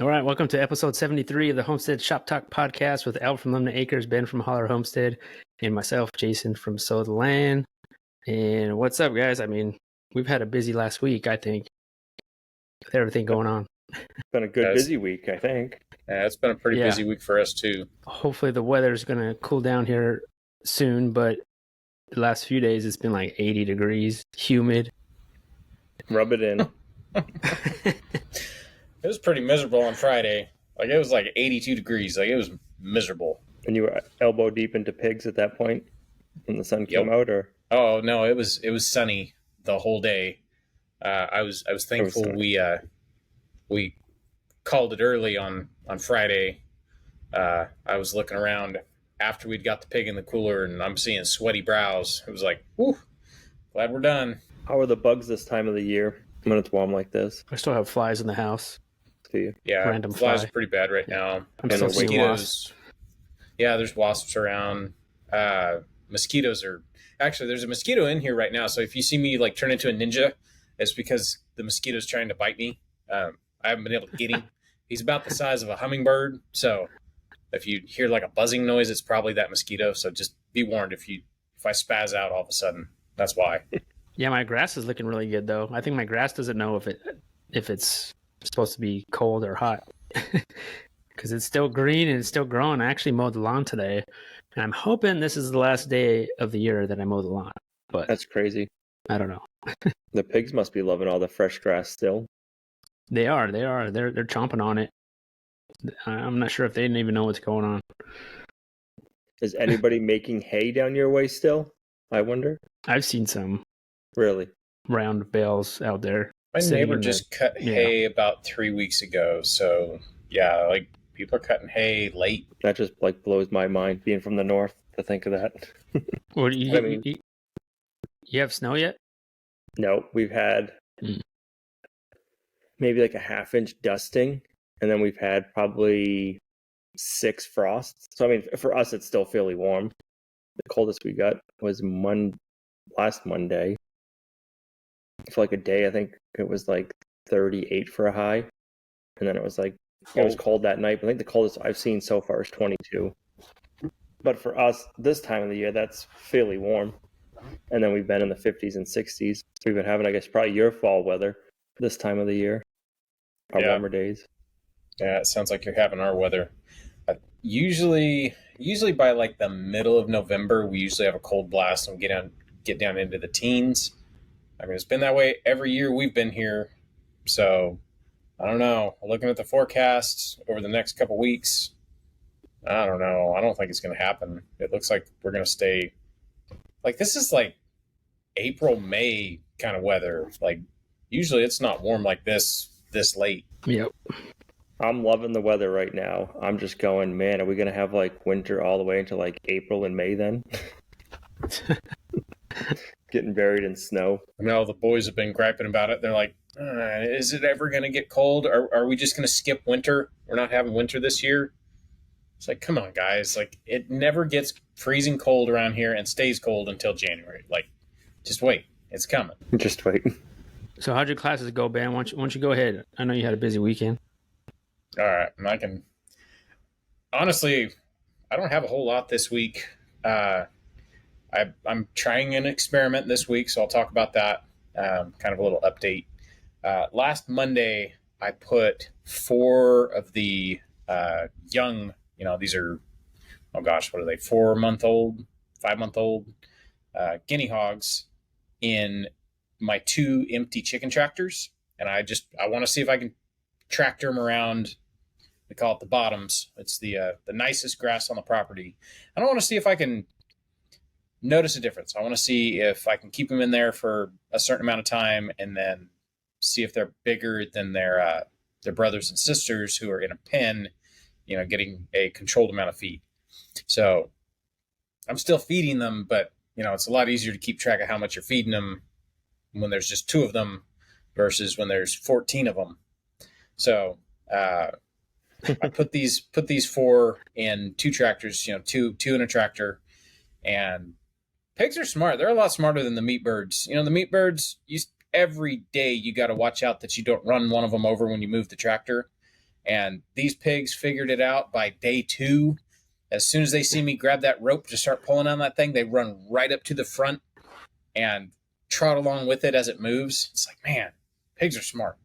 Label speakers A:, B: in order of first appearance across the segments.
A: All right, welcome to episode 73 of the Homestead Shop Talk podcast with Al from Lumnah Acres, Ben from Hollar Homestead, and myself, Jason from Sow the Land. And what's up, guys? I mean, we've had a busy last week, I think, with everything going on.
B: It's been a good busy week, I think.
C: Yeah, it's been a pretty busy week for us, too.
A: Hopefully the weather's going to cool down here soon, but the last few days it's been like 80 degrees, humid.
B: Rub it in.
C: It was pretty miserable on Friday. Like, it was like 82 degrees. Like, it was miserable.
B: And you were elbow deep into pigs at that point when the sun came out, or?
C: Oh, no, it was sunny the whole day. I was thankful we called it early on Friday. I was looking around after we'd got the pig in the cooler, and I'm seeing sweaty brows. It was like, whew, glad we're done.
B: How are the bugs this time of the year when it's warm like this?
A: I still have flies in the house.
B: Do you?
C: Yeah,
A: Random
C: flies
A: fly.
C: are pretty bad right now.
A: I'm still seeing wasps.
C: Yeah, there's wasps around. Mosquitoes are... Actually, there's a mosquito in here right now, so if you see me like turn into a ninja, it's because the mosquito's trying to bite me. I haven't been able to get him. He's about the size of a hummingbird, so if you hear like a buzzing noise, it's probably that mosquito. So just be warned if I spaz out all of a sudden. That's why.
A: Yeah, my grass is looking really good though. I think my grass doesn't know if it's supposed to be cold or hot because it's still green and it's still growing. I actually mowed the lawn today, and I'm hoping this is the last day of the year that I mow the lawn. But
B: that's crazy.
A: I don't know.
B: The pigs must be loving all the fresh grass still.
A: They are. They're chomping on it. I'm not sure if they didn't even know what's going on.
B: Is anybody making hay down your way still? I wonder.
A: I've seen some.
B: Really?
A: Round bales out there.
C: My neighbor just cut hay about 3 weeks ago. So, yeah, like people are cutting hay late.
B: That just like blows my mind, being from the north, to think of that.
A: Well, you have snow yet?
B: No, we've had maybe like a half-inch dusting, and then we've had probably 6 frosts. So, I mean, for us, it's still fairly warm. The coldest we got was last Monday. For like a day, I think it was like 38 for a high. And then it was like, it was cold that night. But I think the coldest I've seen so far is 22. But for us, this time of the year, that's fairly warm. And then we've been in the 50s and 60s. We've been having, I guess, probably your fall weather this time of the year. Our warmer days.
C: Yeah, it sounds like you're having our weather. Usually by like the middle of November, we usually have a cold blast and get down into the teens. I mean, it's been that way every year we've been here. So, I don't know. Looking at the forecasts over the next couple weeks, I don't know. I don't think it's going to happen. It looks like we're going to stay... Like, this is like April, May kind of weather. Like, usually it's not warm like this late.
A: Yep.
B: I'm loving the weather right now. I'm just going, man, are we going to have like winter all the way into like April and May then? Getting buried in snow.
C: I know the boys have been griping about it. They're like, is it ever going to get cold? Are we just going to skip winter? We're not having winter this year? It's like, come on, guys. Like, it never gets freezing cold around here and stays cold until January. Like, just wait. It's coming.
B: Just wait.
A: So how'd your classes go, Ben? Why don't you go ahead? I know you had a busy weekend.
C: All right. And I can... Honestly, I don't have a whole lot this week. I'm trying an experiment this week, so I'll talk about that. Kind of a little update. Last Monday, I put 4 of the young, these are, oh gosh, what are they, 4-month-old, 5-month-old guinea hogs in my 2 empty chicken tractors. And I want to see if I can tractor them around. We call it the bottoms. It's the nicest grass on the property. And I want to see if I can notice a difference. I want to see if I can keep them in there for a certain amount of time and then see if they're bigger than their brothers and sisters who are in a pen, getting a controlled amount of feed. So I'm still feeding them, but, it's a lot easier to keep track of how much you're feeding them when there's just 2 of them versus when there's 14 of them. So I put these 4 in 2 tractors, 2 in a tractor, and pigs are smart. They're a lot smarter than the meat birds. The meat birds, every day you got to watch out that you don't run one of them over when you move the tractor. And these pigs figured it out by day 2. As soon as they see me grab that rope to start pulling on that thing, they run right up to the front and trot along with it as it moves. It's like, man, pigs are smart.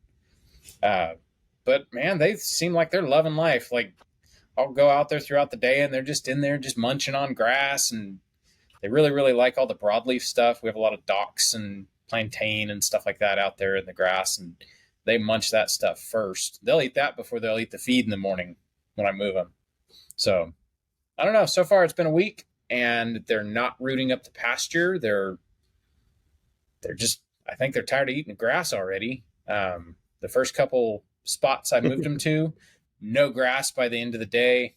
C: But man, they seem like they're loving life. Like, I'll go out there throughout the day and they're just in there just munching on grass, and they really, really like all the broadleaf stuff. We have a lot of docks and plantain and stuff like that out there in the grass, and they munch that stuff first. They'll eat that before they'll eat the feed in the morning when I move them. So I don't know. So far it's been a week and they're not rooting up the pasture. They're just, I think they're tired of eating grass already. The first couple spots I moved them to, no grass by the end of the day.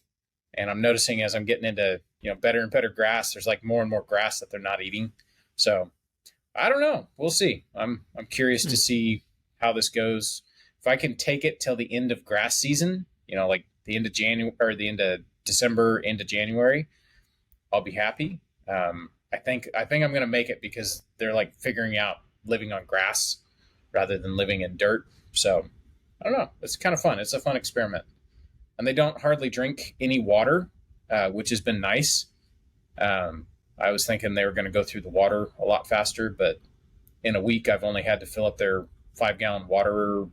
C: And I'm noticing as I'm getting into, better and better grass, there's like more and more grass that they're not eating. So I don't know. We'll see. I'm curious to see how this goes. If I can take it till the end of grass season, like the end of January or the end of December into January, I'll be happy. I think I'm going to make it because they're like figuring out living on grass rather than living in dirt. So I don't know. It's kind of fun. It's a fun experiment. And they don't hardly drink any water, which has been nice. I was thinking they were going to go through the water a lot faster, but in a week I've only had to fill up their 5-gallon water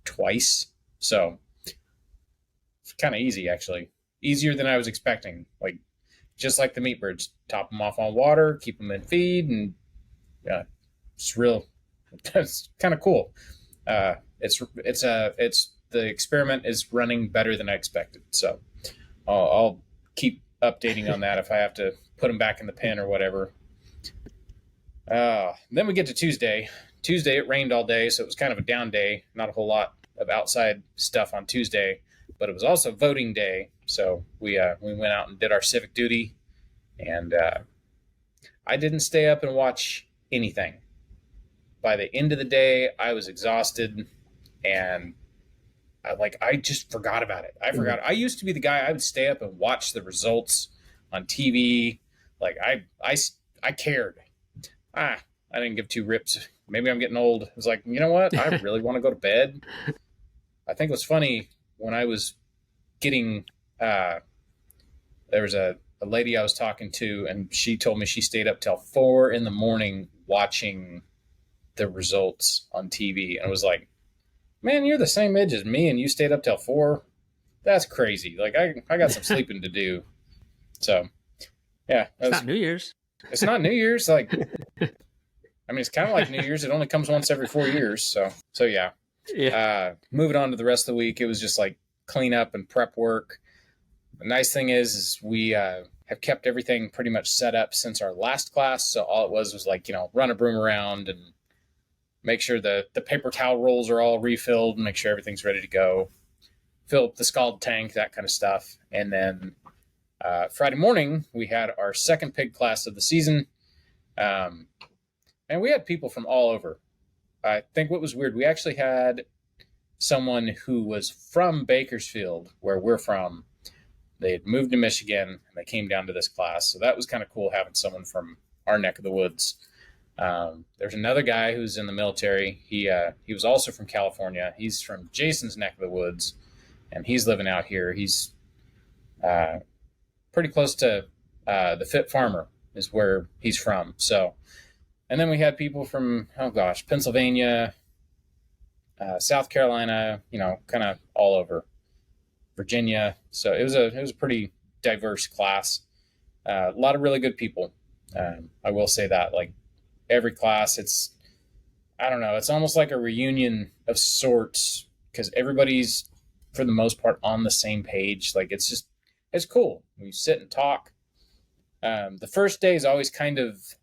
C: twice. So it's kind of easy, actually. Easier than I was expecting. Like, just like the meat birds, top them off on water, keep them in feed, and yeah, it's real. It's kind of cool. It's the experiment is running better than I expected. So I'll keep updating on that if I have to put them back in the pen or whatever. Then we get to Tuesday. Tuesday, it rained all day, so it was kind of a down day. Not a whole lot of outside stuff on Tuesday, but it was also voting day. So we went out and did our civic duty, and I didn't stay up and watch anything. By the end of the day, I was exhausted, and I just forgot about it. I forgot. I used to be the guy, I would stay up and watch the results on TV. Like, I cared. I didn't give 2 rips. Maybe I'm getting old. I was like, you know what? I really want to go to bed. I think it was funny when I was getting, there was a lady I was talking to, and she told me she stayed up till 4 a.m. watching the results on TV. And I was like, man, you're the same age as me and you stayed up till 4? That's crazy. Like, I got some sleeping to do. So, yeah.
A: It's not New Year's.
C: It's not New Year's. Like, I mean, it's kind of like New Year's. It only comes once every 4 years. So yeah. Moving on to the rest of the week, it was just like clean up and prep work. The nice thing is we have kept everything pretty much set up since our last class. So all it was like, run a broom around and make sure the paper towel rolls are all refilled and make sure everything's ready to go. Fill up the scald tank, that kind of stuff. And then Friday morning, we had our second pig class of the season. And we had people from all over. I think what was weird, we actually had someone who was from Bakersfield, where we're from. They had moved to Michigan, and they came down to this class. So that was kind of cool having someone from our neck of the woods. There's another guy who's in the military. He was also from California. He's from Jason's neck of the woods, and he's living out here. He's pretty close to the Fit Farmer is where he's from. So, and then we had people from, Pennsylvania, South Carolina, kind of all over, Virginia. So it was a pretty diverse class. A lot of really good people. I will say that, like, every class, it's almost like a reunion of sorts because everybody's, for the most part, on the same page. Like, it's cool. We sit and talk. The first day is always kind of,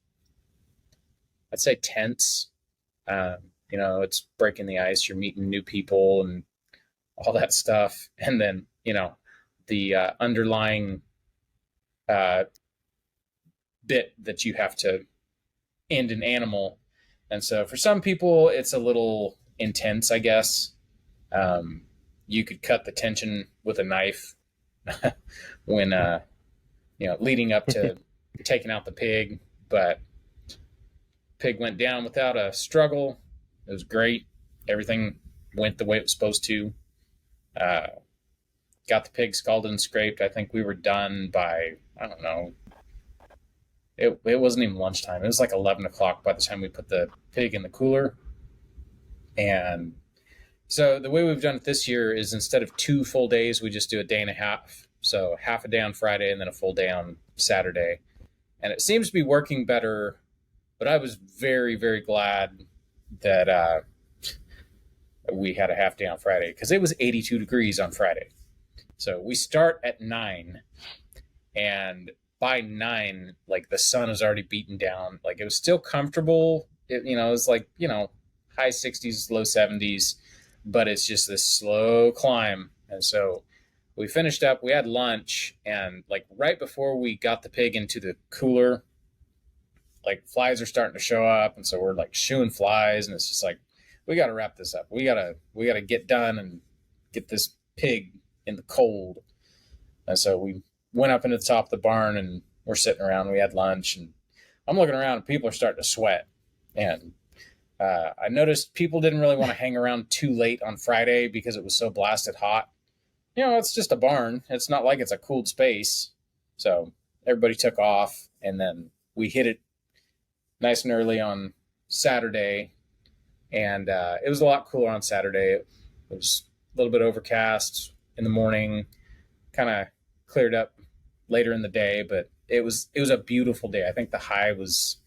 C: I'd say, tense. It's breaking the ice. You're meeting new people and all that stuff. And then, the underlying bit that you have to end an animal. And so for some people, it's a little intense, I guess. You could cut the tension with a knife when, leading up to taking out the pig. But pig went down without a struggle. It was great. Everything went the way it was supposed to. Got the pig scalded and scraped. I think we were done by, I don't know, it wasn't even lunchtime. It was like 11 o'clock by the time we put the pig in the cooler. And so the way we've done it this year is instead of 2 full days, we just do a day and a half. So half a day on Friday and then a full day on Saturday. And it seems to be working better, but I was very, very glad that we had a half day on Friday because it was 82 degrees on Friday. So we start at 9, and by 9, like the sun is already beaten down. Like it was still comfortable. It was like, high 60s, low 70s, but it's just this slow climb. And so we finished up, we had lunch, and like right before we got the pig into the cooler, like flies are starting to show up. And so we're like shooing flies, and it's just like, we got to wrap this up. We gotta get done and get this pig in the cold. And so we went up into the top of the barn, and we're sitting around. We had lunch, and I'm looking around, and people are starting to sweat. And I noticed people didn't really want to hang around too late on Friday because it was so blasted hot. It's just a barn. It's not like it's a cooled space. So everybody took off, and then we hit it nice and early on Saturday. And it was a lot cooler on Saturday. It was a little bit overcast in the morning, kind of cleared up later in the day, but it was a beautiful day. I think the high was,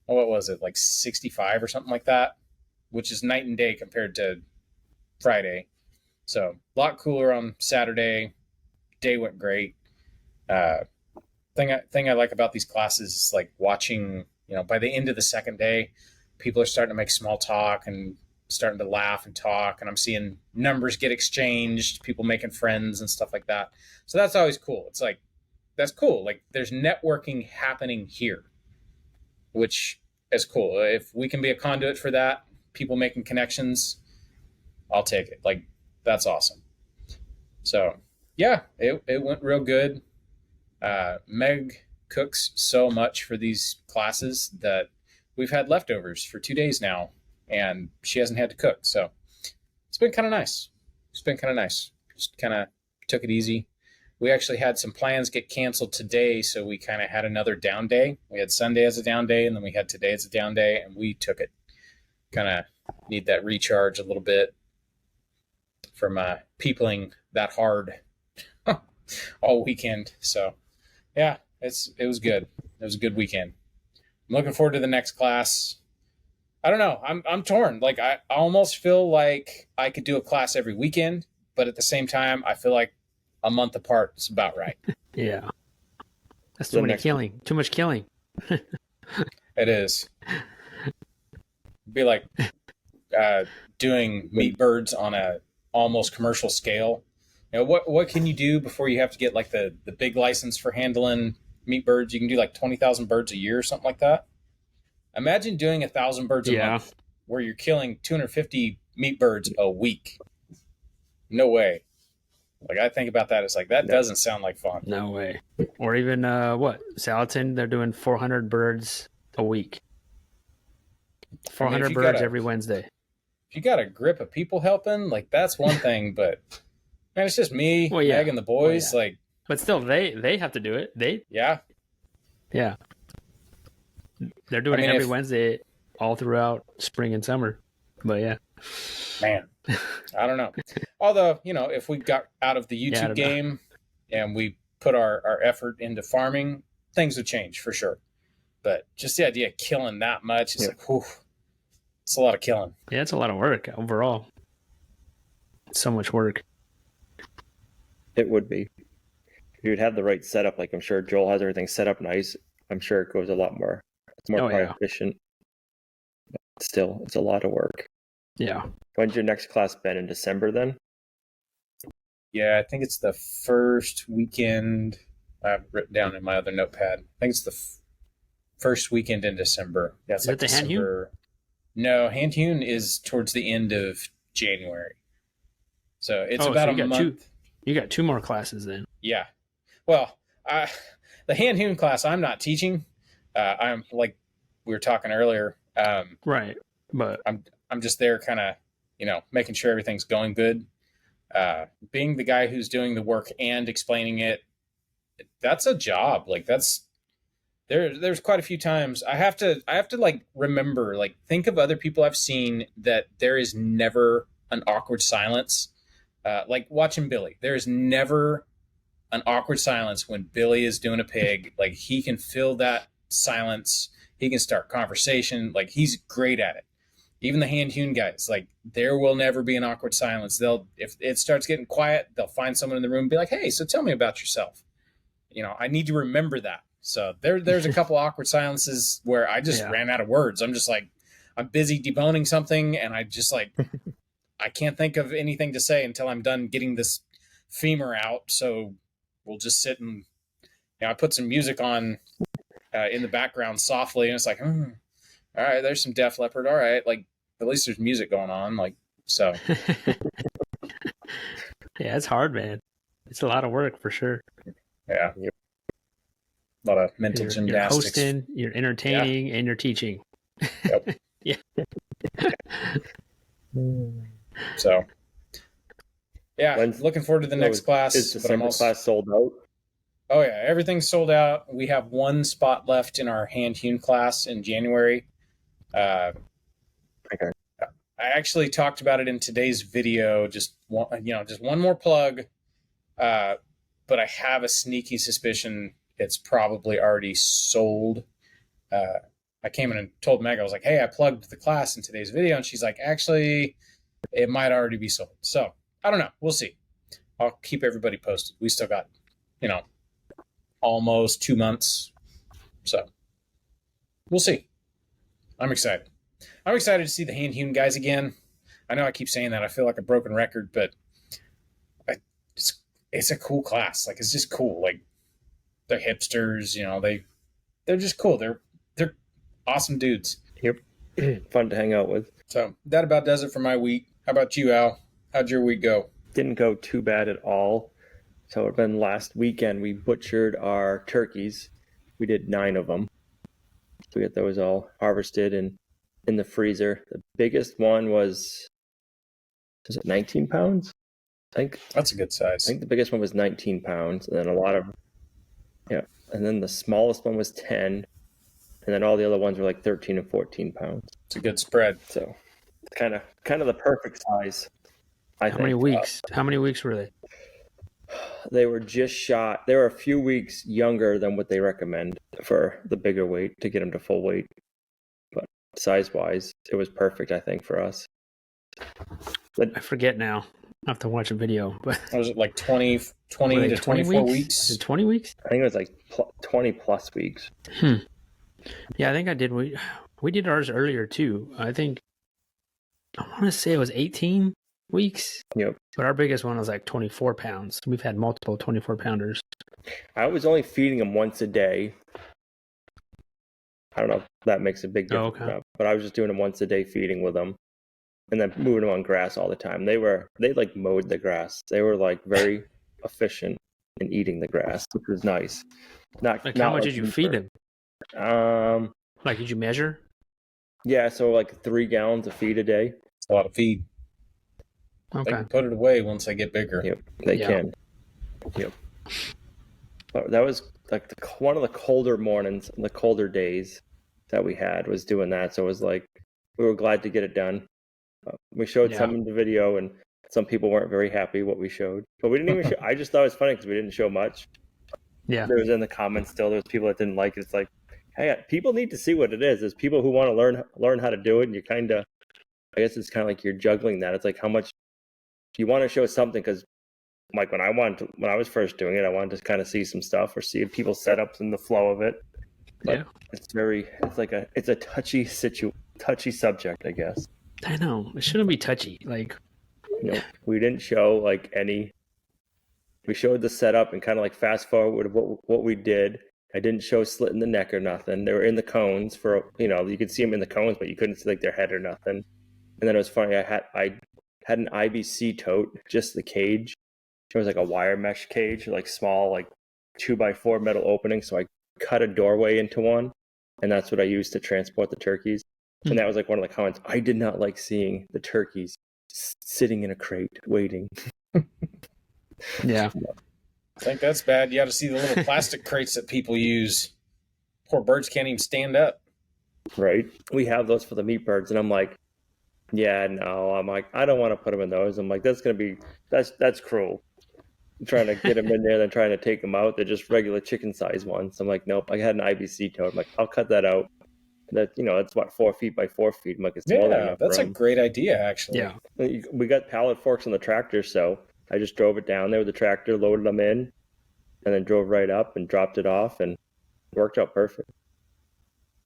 C: what was it, like 65 or something like that, which is night and day compared to Friday. So a lot cooler on Saturday. Day went great. Thing I like about these classes is like watching, by the end of the second day, people are starting to make small talk and starting to laugh and talk, and I'm seeing numbers get exchanged, people making friends and stuff like that. So that's always cool. It's like, that's cool. Like there's networking happening here, which is cool. If we can be a conduit for that, people making connections, I'll take it. Like that's awesome. So yeah, it went real good. Meg cooks so much for these classes that we've had leftovers for 2 days now, and she hasn't had to cook. So it's been kind of nice. Just kind of took it easy. We actually had some plans get canceled today, so we kind of had another down day. We had Sunday as a down day, and then we had today as a down day, and we took it. Kind of need that recharge a little bit from peopling that hard all weekend. So yeah, it was good. It was a good weekend. I'm looking forward to the next class. I don't know. I'm torn. Like I almost feel like I could do a class every weekend, but at the same time, I feel like a month apart is about right.
A: Yeah. That's too much killing. Too much killing.
C: It is. It'd be like doing meat birds on a almost commercial scale. What can you do before you have to get like the big license for handling meat birds? You can do like 20,000 birds a year or something like that. Imagine doing 1,000 birds a month where you're killing 250 meat birds a week. No way. Like I think about that, it's like that doesn't sound like fun.
A: No way. Or even Salatin, they're doing 400 birds a week. 400 birds every Wednesday.
C: If you got a grip of people helping, like that's one thing, but man, it's just me, Meg, and the boys. Like,
A: but still, they have to do it. Yeah. They're doing it every Wednesday, all throughout spring and summer. But yeah,
C: man, I don't know. Although if we got out of the YouTube game and we put our effort into farming, things would change for sure. But just the idea of killing that much is like, whew, it's a lot of killing.
A: Yeah, it's a lot of work overall. It's so much work.
B: It would be. If you'd have the right setup, like I'm sure Joel has everything set up nice, I'm sure it goes a lot more. It's more efficient. But still, it's a lot of work.
A: Yeah.
B: When's your next class been? In December then?
C: Yeah, I think it's the first weekend. I've written down in my other notepad. I think it's the first weekend in December. Yeah, it's
A: Is it the hand hewn?
C: No, hand hewn is towards the end of January. So it's about a month.
A: You got 2 more classes then.
C: Yeah. Well, the hand hewn class I'm not teaching. I'm like we were talking earlier.
A: Right. But
C: I'm just there kind of, making sure everything's going good. being the guy who's doing the work and explaining it, that's a job. Like there's quite a few times I have to like remember, like think of other people I've seen that there is never an awkward silence. Like watching Billy, there is never an awkward silence when Billy is doing a pig. Like he can fill that silence. He can start conversation. Like he's great at it. Even the hand hewn guys, like there will never be an awkward silence. If it starts getting quiet, they'll find someone in the room and be like, "Hey, so tell me about yourself." I need to remember that. So there's a couple awkward silences where I just ran out of words. I'm just like, I'm busy deboning something, and I just like, I can't think of anything to say until I'm done getting this femur out. So we'll just sit and, I put some music on in the background softly, and it's like, all right, there's some Def Leppard. All right, like at least there's music going on. Like so.
A: Yeah, it's hard, man. It's a lot of work for sure.
C: Yeah. Yep. A lot of mental gymnastics.
A: You're hosting, you're entertaining, and you're teaching.
C: Yep.
A: Yeah.
C: So, yeah, looking forward to the next class.
B: Is the summer class sold out?
C: Oh, yeah, everything's sold out. We have one spot left in our hand-hewn class in January.
B: Okay.
C: I actually talked about it in today's video. Just one more plug. But I have a sneaky suspicion it's probably already sold. I came in and told Meg, I was like, hey, I plugged the class in today's video. And she's like, actually, it might already be sold. So I don't know. We'll see. I'll keep everybody posted. We still got, almost 2 months. So we'll see. I'm excited. I'm excited to see the hand-hewn guys again. I know I keep saying that. I feel like a broken record, but it's a cool class. Like, it's just cool. Like, they're hipsters, they're just cool. They're awesome dudes.
B: Yep. Fun to hang out with.
C: So that about does it for my week. How about you, Al? How'd your week go?
B: Didn't go too bad at all. So it been last weekend, we butchered our turkeys. We did 9 of them. So we got those all harvested and in the freezer. The biggest one was it 19 pounds? I think
C: that's a good size.
B: I think the biggest one was 19 pounds, and then and then the smallest one was 10, and then all the other ones were like 13 and 14 pounds.
C: It's a good spread.
B: So it's kind of the perfect size.
A: How many weeks? How many weeks were they?
B: They were just shot. They were a few weeks younger than what they recommend for the bigger weight to get them to full weight. But size-wise, it was perfect, I think, for us. But
A: I forget now. I have to watch a video. But
C: was it like 20 to 24 weeks?
A: Is it 20 weeks?
B: I think it was like 20 plus weeks.
A: Yeah, I think I did. We did ours earlier too. I want to say it was 18 weeks.
B: Yep.
A: But our biggest one was like 24 pounds. We've had multiple 24 pounders.
B: I was only feeding them once a day. I don't know if that makes a big difference.
A: Okay.
B: But I was just doing them once a day, feeding with them, and then moving them on grass all the time. They like mowed the grass. They were like very efficient in eating the grass, which was nice.
A: How much did you feed them? Like, did you measure?
B: Yeah, so like 3 gallons of feed a day.
C: It's a lot of feed.
A: Okay.
C: They can put it away once they get bigger.
B: Yep, they can. Yep. But that was like one of the colder mornings, the colder days that we had was doing that. So it was like, we were glad to get it done. We showed some in the video, and some people weren't very happy what we showed. But we didn't even show. I just thought it was funny because we didn't show much.
A: Yeah.
B: There was in the comments still, there was people that didn't like it. It's like, hey, people need to see what it is. There's people who want to learn how to do it, and you kind of, I guess it's kind of like you're juggling that. It's like how much you want to show something, because like when I was first doing it, I wanted to kind of see some stuff or see people's setups and the flow of it. But it's a touchy subject, I guess.
A: I know. It shouldn't be touchy. Like,
B: we didn't show like any. We showed the setup and kind of like fast forward what we did. I didn't show slitting the neck or nothing. They were in the cones for, you could see them in the cones, but you couldn't see like their head or nothing. And then it was funny. I had an IBC tote, just the cage. It was like a wire mesh cage, like small, like 2x4 metal opening. So I cut a doorway into one, and that's what I used to transport the turkeys. And that was like one of the comments. I did not like seeing the turkeys sitting in a crate waiting.
A: Yeah.
C: I think that's bad. You got to see the little plastic crates that people use. Poor birds can't even stand up.
B: Right. We have those for the meat birds, and I'm like, yeah, no. I'm like, I don't want to put them in those. I'm like, that's cruel. I'm trying to get them in there, then trying to take them out. They're just regular chicken size ones. I'm like, nope. I had an IBC toad. I'm like, I'll cut that out. That's what 4 feet by 4 feet. I'm like, it's more than
C: Yeah,
B: enough
C: that's a
B: room.
C: great idea, actually.
A: Yeah.
B: We got pallet forks on the tractor, so I just drove it down there with the tractor, loaded them in, and then drove right up and dropped it off, and it worked out perfect.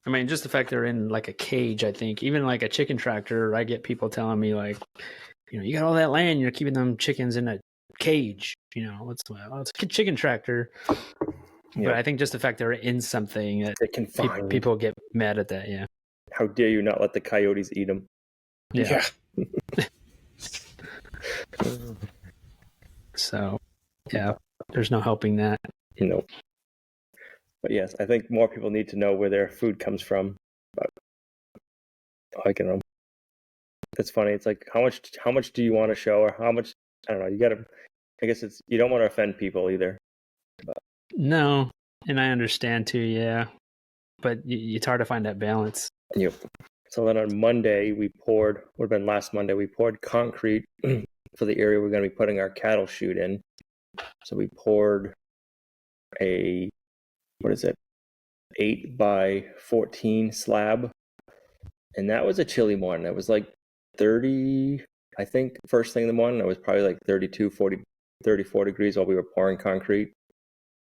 A: I mean, just the fact they're in like a cage, I think, even like a chicken tractor, I get people telling me like, you got all that land, you're keeping them chickens in a cage, it's a chicken tractor. But I think just the fact they're in something that
B: They can find.
A: people get mad at that. Yeah.
B: How dare you not let the coyotes eat them?
A: Yeah. So, yeah, there's no helping that.
B: But yes, I think more people need to know where their food comes from. But I don't know. It's funny. It's like how much do you want to show, or how much? I don't know. You got to. I guess you don't want to offend people either. But.
A: No, and I understand too. Yeah, but it's hard to find that balance.
B: Yep. So then on Monday would have been last Monday, we poured concrete for the area we're going to be putting our cattle chute in. So we poured a 8 by 14 slab, and that was a chilly morning. It was like 30, I think, first thing in the morning. It was probably like 32, 40, 34 degrees while we were pouring concrete,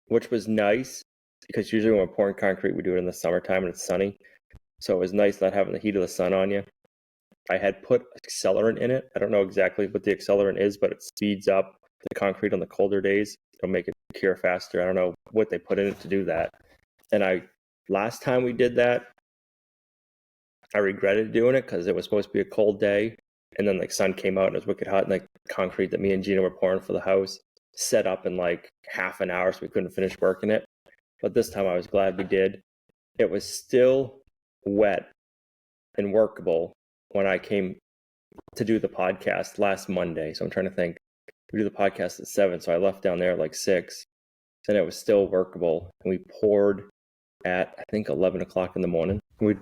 B: which was nice because usually when we're pouring concrete, we do it in the summertime and it's sunny. So it was nice not having the heat of the sun on you. I had put accelerant in it. I don't know exactly what the accelerant is, but it speeds up the concrete on the colder days. It'll make it cure faster. I don't know what they put in it to do that. And last time we did that, I regretted doing it because it was supposed to be a cold day. And then like sun came out and it was wicked hot, and like concrete that me and Gina were pouring for the house set up in like half an hour, so we couldn't finish working it. But this time I was glad we did. It was still wet and workable when I came to do the podcast last Monday. So I'm trying to think. We do the podcast at 7, so I left down there at like 6, and it was still workable. And we poured at I think 11 o'clock in the morning. We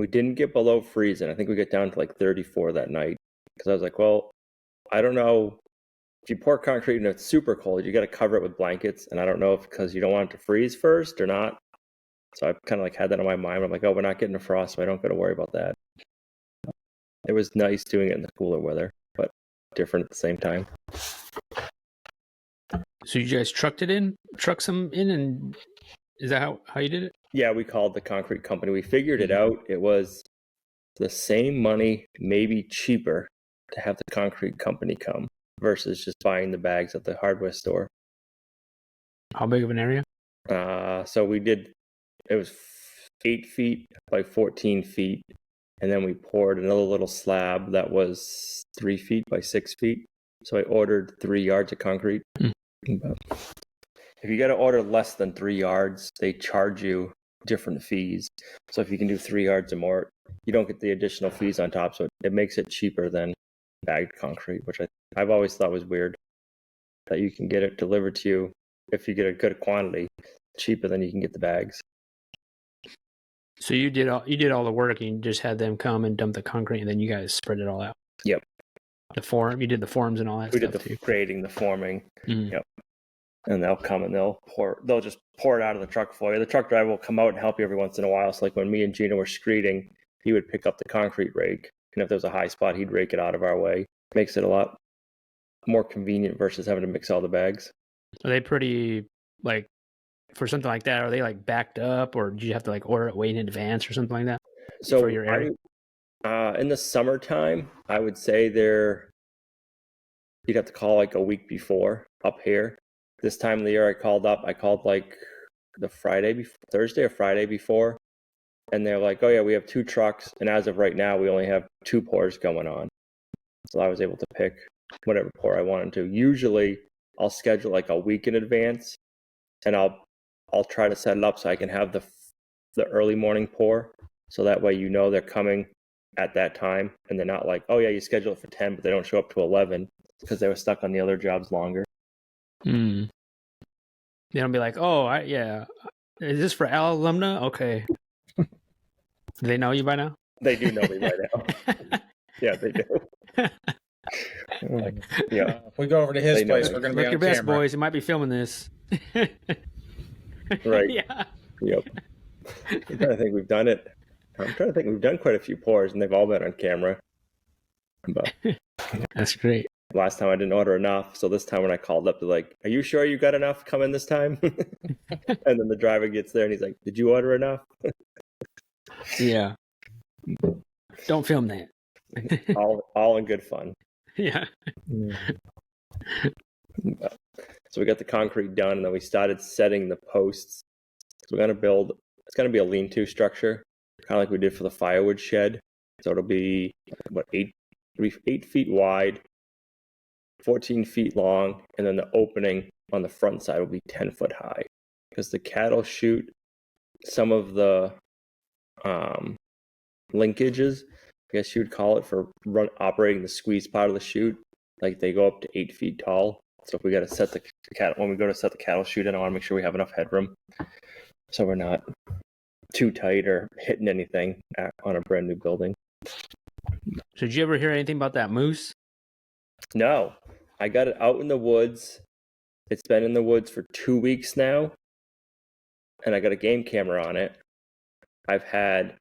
B: didn't get below freezing. I think we got down to like 34 that night because I was like, well, I don't know. If you pour concrete and it's super cold, you got to cover it with blankets, and I don't know if because you don't want it to freeze first or not. So I kind of like had that on my mind. I'm like, oh, we're not getting a frost, so I don't got to worry about that. It was nice doing it in the cooler weather, but different at the same time.
A: So you guys trucked some in, and is that how you did it?
B: Yeah, we called the concrete company. We figured it out. It was the same money, maybe cheaper, to have the concrete company come versus just buying the bags at the hardware store.
A: How big of an area?
B: So it was 8 feet by 14 feet. And then we poured another little slab that was 3 feet by 6 feet. So I ordered 3 yards of concrete. But if you got to order less than 3 yards, they charge you different fees. So if you can do 3 yards or more, you don't get the additional fees on top. So it makes it cheaper than bagged concrete, which I've always thought was weird. That you can get it delivered to you if you get a good quantity, cheaper than you can get the bags.
A: So you did all the work, and you just had them come and dump the concrete, and then you guys spread it all out.
B: Yep.
A: You did the forms and all that.
B: We did the grading, the forming. Yep. And they'll come and they'll just pour it out of the truck for you. The truck driver will come out and help you every once in a while. So like when me and Gina were screeding, he would pick up the concrete rake, and if there's a high spot, he'd rake it out of our way. Makes it a lot more convenient versus having to mix all the bags.
A: Are they pretty like? For something like that, are they like backed up, or do you have to like order it way in advance or something like that?
B: So
A: for your area?
B: In the summertime, I would say you'd have to call like a week before up here. This time of the year, I called like the Thursday or Friday before, and they're like, oh yeah, we have 2 trucks, and as of right now, we only have 2 pours going on. So I was able to pick whatever pour I wanted to. Usually, I'll schedule like a week in advance, and I'll try to set it up so I can have the early morning pour. So that way they're coming at that time, and they're not like, oh yeah, you schedule it for 10, but they don't show up to 11. because they were stuck on the other jobs longer.
A: Hmm. They don't be like, oh, yeah. Is this for Al Lumnah? Okay. Do they know you by now?
B: They do know me by now. Yeah, they do. Yeah.
C: We go over to his
B: They know
C: place.
B: me.
C: We're going to be
A: Look
C: on
A: your best,
C: camera.
A: boys. You might be filming this.
B: Right.
A: Yeah.
B: Yep. I'm trying to think we've done it. I'm trying to think we've done quite a few pours, and they've all been on camera. But
A: That's great.
B: last time I didn't order enough, so this time when I called up, they're like, "Are you sure you got enough coming this time?" And then the driver gets there and he's like, "Did you order enough?"
A: Yeah. Don't film that.
B: all in good fun.
A: Yeah.
B: So we got the concrete done, and then we started setting the posts. So we're gonna build. It's gonna be a lean-to structure, kind of like we did for the firewood shed. So it'll be 8 feet wide, 14 feet long, and then the opening on the front side will be 10 foot high. Because the cattle chute some of the linkages, I guess you would call it, for operating the squeeze part of the chute. Like they go up to 8 feet tall. So if we got to set the cattle, when we go to set the cattle chute, I want to make sure we have enough headroom, so we're not too tight or hitting anything on a brand new building.
A: So did you ever hear anything about that moose?
B: No, I got it out in the woods. It's been in the woods for 2 weeks now, and I got a game camera on it. I've had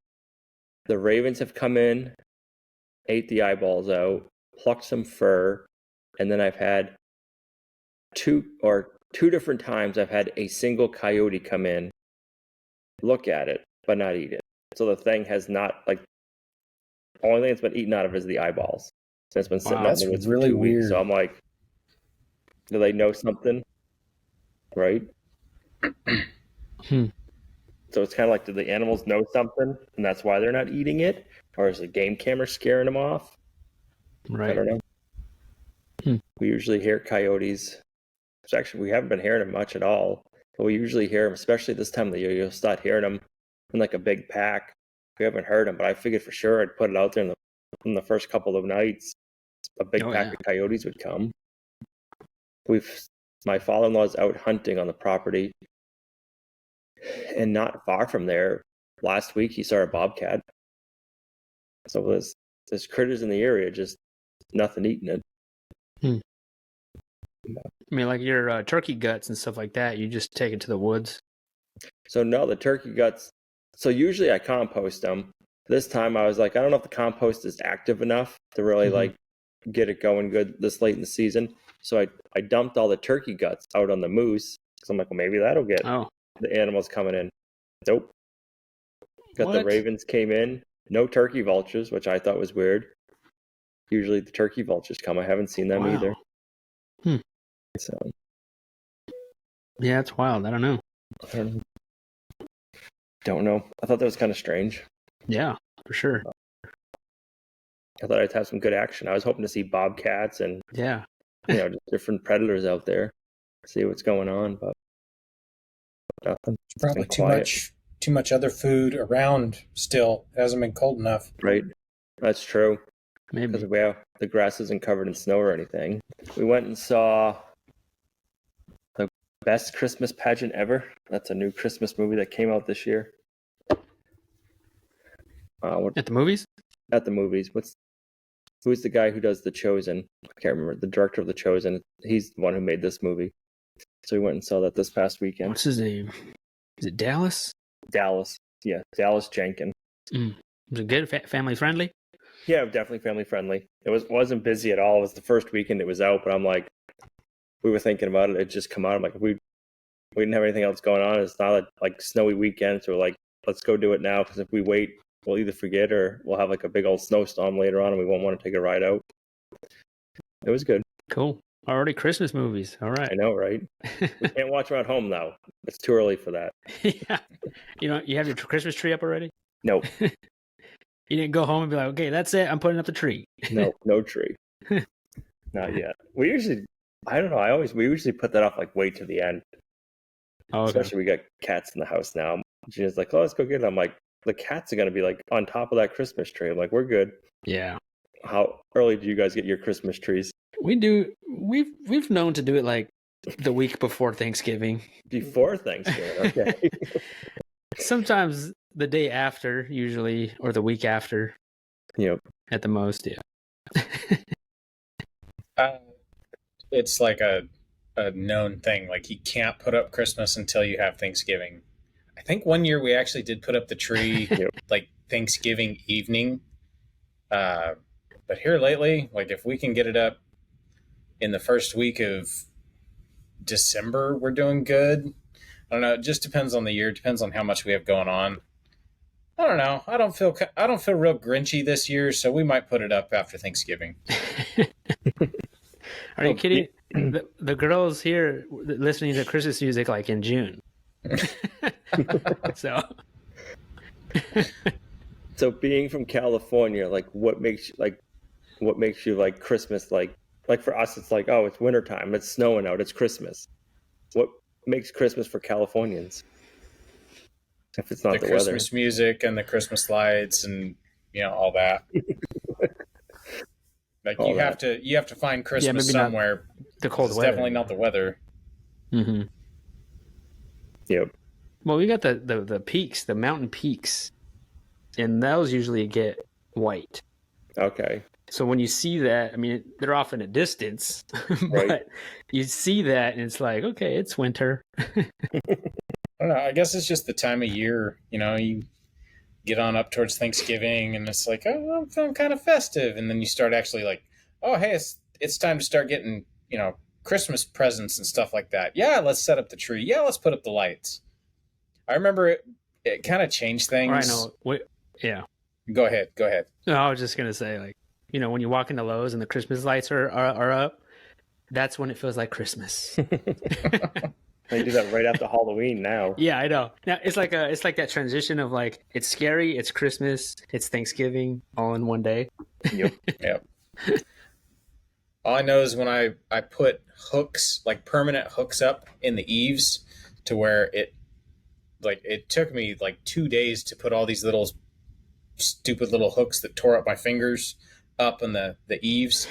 B: the ravens have come in, ate the eyeballs out, plucked some fur, and then I've had two different times I've had a single coyote come in, look at it, but not eat it. So the thing has not, like, the only thing it's been eaten out of is the eyeballs. So it's been sitting out in the woods for 2 weeks. So I'm like, do they know something? Right? So it's kind of like, do the animals know something, and that's why they're not eating it? Or is the game camera scaring them off?
A: Right.
B: I don't know. We usually hear coyotes. Actually, we haven't been hearing them much at all. But we usually hear them, especially this time of the year. You'll start hearing them in like a big pack. We haven't heard them, but I figured for sure I'd put it out there in the first couple of nights. A big pack of coyotes would come. My father-in-law's out hunting on the property, and not far from there, last week he saw a bobcat. So there's critters in the area, just nothing eating it.
A: I mean, like your turkey guts and stuff like that, you just take it to the woods.
B: So no, the turkey guts. So usually I compost them. This time I was like, I don't know if the compost is active enough to really like get it going good this late in the season. So I dumped all the turkey guts out on the moose. So I'm like, well, maybe that'll get the animals coming in. Nope. Got the ravens came in. No turkey vultures, which I thought was weird. Usually the turkey vultures come. I haven't seen them either. So
A: yeah, it's wild. I don't know.
B: Don't know. I thought that was kind of strange.
A: Yeah, for sure.
B: I thought I'd have some good action. I was hoping to see bobcats and just different predators out there, see what's going on, but nothing.
C: Probably too much other food around still. It hasn't been cold enough.
B: Right. That's true.
A: Maybe.
B: Because the grass isn't covered in snow or anything. We went and saw the best Christmas pageant ever. That's a new Christmas movie that came out this year.
A: At the movies?
B: At the movies. Who's the guy who does The Chosen? I can't remember. The director of The Chosen. He's the one who made this movie. So we went and saw that this past weekend.
A: What's his name? Is it Dallas?
B: Dallas. Yeah, Dallas Jenkins.
A: Was it good? Family friendly?
B: Yeah, definitely family friendly. It wasn't busy at all. It was the first weekend it was out, but I'm like, we were thinking about it. It just come out. I'm like, we didn't have anything else going on. It's not like snowy weekend, so we're like, let's go do it now, because if we wait, we'll either forget or we'll have like a big old snowstorm later on and we won't want to take a ride out. It was good.
A: Cool. Already Christmas movies. All right.
B: I know, right? We can't watch them at home now. It's too early for that.
A: Yeah. You have your Christmas tree up already?
B: Nope.
A: You didn't go home and be like, okay, that's it. I'm putting up the tree.
B: No tree. Not yet. We usually put that off like way to the end. Oh, okay. Especially we got cats in the house now. Gina's like, oh, let's go get it. I'm like, the cats are going to be like on top of that Christmas tree. I'm like, we're good.
A: Yeah.
B: How early do you guys get your Christmas trees?
A: We do. We've known to do it like the week before Thanksgiving.
B: Before Thanksgiving, okay.
A: Sometimes the day after, usually, or the week after.
B: Yep.
A: At the most, yeah.
C: It's like a known thing. Like you can't put up Christmas until you have Thanksgiving. I think one year we actually did put up the tree like Thanksgiving evening. But here lately, like if we can get it up in the first week of December, we're doing good. I don't know. It just depends on the year. It depends on how much we have going on. I don't know. I don't feel real grinchy this year, so we might put it up after Thanksgiving.
A: Are you kidding? The girls here listening to Christmas music like in June.
B: So being from California, like what makes you like Christmas like for us it's like, oh, it's wintertime, it's snowing out, it's Christmas. What makes Christmas for Californians? If it's not the
C: Christmas
B: weather.
C: music and the Christmas lights and all that. Like all you have to find Christmas somewhere.
A: The cold weather.
C: Definitely not the weather.
A: Mm-hmm.
B: Yep.
A: Well, we got the peaks, the mountain peaks, and those usually get white.
B: Okay.
A: So when you see that, I mean, they're off in a distance,
B: right.
A: But you see that and it's like, okay, it's winter.
C: I don't know. I guess it's just the time of year. You get on up towards Thanksgiving and it's like, oh, I'm feeling kind of festive. And then you start actually like, oh, hey, it's time to start getting, Christmas presents and stuff like that. Yeah, let's set up the tree. Yeah, let's put up the lights. I remember it kind of changed things.
A: I know. Yeah.
C: Go ahead.
A: No, I was just going to say, like, when you walk into Lowe's and the Christmas lights are up, that's when it feels like Christmas.
B: They do that right after Halloween now.
A: Yeah, I know. Now it's like that transition of like, it's scary, it's Christmas, it's Thanksgiving, all in one day.
C: Yep. All I know is when I put hooks, like permanent hooks up in the eaves to where it took me like 2 days to put all these little stupid little hooks that tore up my fingers up in the eaves.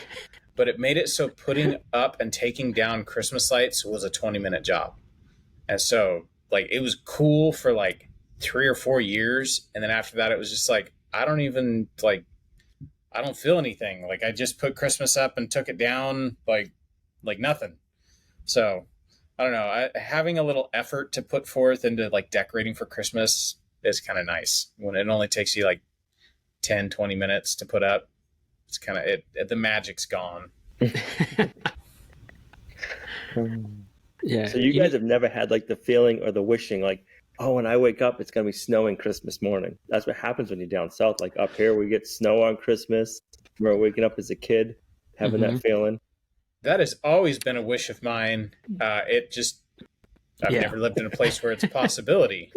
C: But it made it so putting up and taking down Christmas lights was a 20-minute job. And so like it was cool for like 3 or 4 years. And then after that, it was just like, I don't feel anything. Like I just put Christmas up and took it down like nothing. So I don't know. Having a little effort to put forth into like decorating for Christmas is kind of nice when it only takes you like 10, 20 minutes to put up. It's kind of the magic's gone.
A: Yeah.
B: So you guys have never had like the feeling or the wishing like, oh, when I wake up, it's going to be snowing Christmas morning. That's what happens when you're down south. Like up here, we get snow on Christmas. I remember waking up as a kid, having that feeling.
C: That has always been a wish of mine. I've never lived in a place where it's a possibility.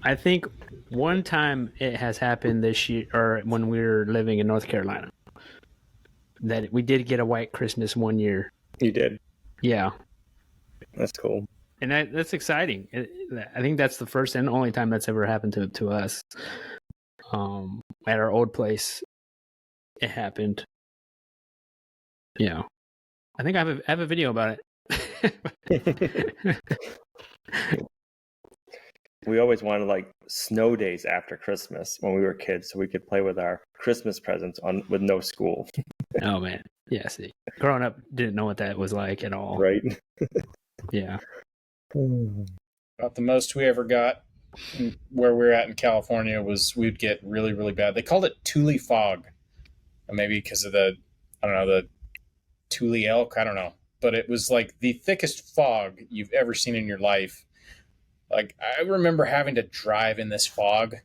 A: I think one time it has happened this year, or when we were living in North Carolina, that we did get a white Christmas one year.
B: You did?
A: Yeah.
B: That's cool.
A: And that's exciting. I think that's the first and only time that's ever happened to us. At our old place, it happened. Yeah. I think I have a video about it.
B: We always wanted like snow days after Christmas when we were kids so we could play with our Christmas presents with no school.
A: Oh, man. Yeah, see. Growing up, didn't know what that was like at all.
B: Right.
A: Yeah.
C: About the most we ever got where we're at in California was we'd get really, really bad. They called it Thule fog. Maybe because of the Thule elk. I don't know. But it was like the thickest fog you've ever seen in your life. Like, I remember having to drive in this fog.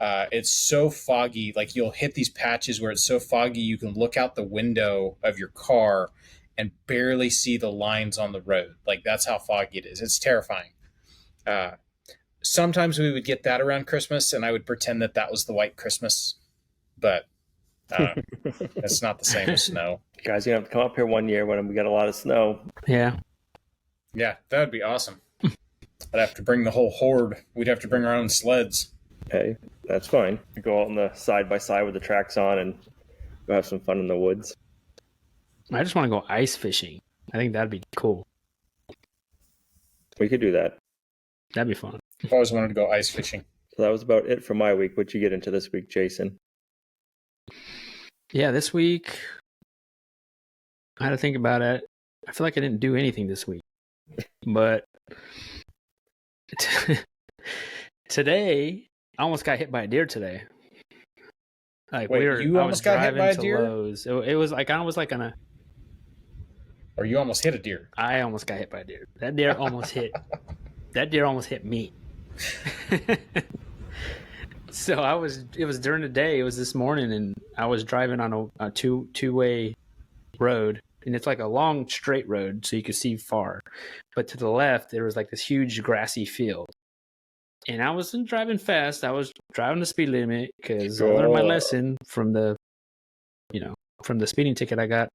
C: It's so foggy. Like, you'll hit these patches where it's so foggy you can look out the window of your car and barely see the lines on the road. Like, that's how foggy it is. It's terrifying. Sometimes we would get that around Christmas, and I would pretend that was the white Christmas. But it's not the same as snow.
B: You guys are going to have to come up here one year when we got a lot of snow.
A: Yeah.
C: Yeah, that would be awesome. I'd have to bring the whole horde. We'd have to bring our own sleds.
B: Okay, that's fine. We go out on the side by side with the tracks on and go have some fun in the woods.
A: I just want to go ice fishing. I think that'd be cool.
B: We could do that.
A: That'd be fun.
C: I've always wanted to go ice fishing.
B: So that was about it for my week. What'd you get into this week, Jason?
A: Yeah, this week, I had to think about it. I feel like I didn't do anything this week. But today, I almost got hit by a deer today. Like
C: Wait, you
A: I
C: almost
A: was
C: got hit by a
A: driving to
C: deer?
A: Lowe's. It was like I was like on a.
C: Or you almost hit a deer.
A: I almost got hit by a deer. That deer almost hit. That deer almost hit me. So it was during the day. It was this morning, and I was driving on a two-way road, and it's like a long straight road, so you could see far. But to the left, there was like this huge grassy field, and I wasn't driving fast. I was driving the speed limit because I learned my lesson from the speeding ticket I got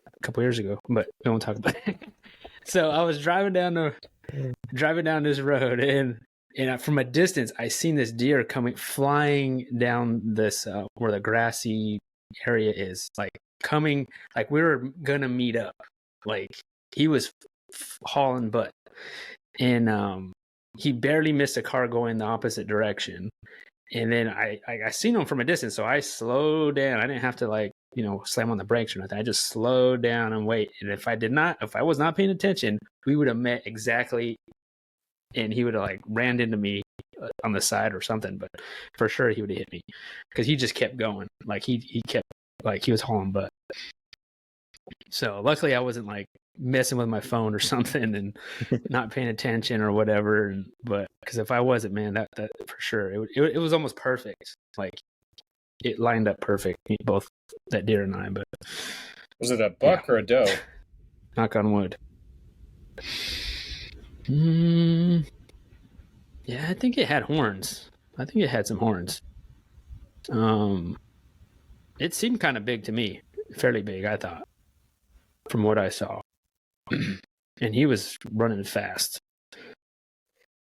A: a couple years ago. But we won't talk about it. So I was driving down this road, and from a distance, I seen this deer flying down this where the grassy area is, like coming, like we were gonna meet up. Like he was hauling butt, and he barely missed a car going the opposite direction. And then I seen him from a distance, so I slowed down. I didn't have to slam on the brakes or nothing. I just slowed down and wait. And if I was not paying attention, we would have met exactly. And he would have ran into me on the side or something, but for sure he would have hit me because he just kept going. Like he kept he was hauling butt. So luckily I wasn't messing with my phone or something and not paying attention or whatever. But because if I wasn't, man, that for sure it was almost perfect. Like it lined up perfect, both that deer and I. But
C: was it a buck or a doe?
A: Knock on wood. Yeah, I think it had horns. I think it had some horns. It seemed kind of big to me, fairly big, I thought, from what I saw. And he was running fast.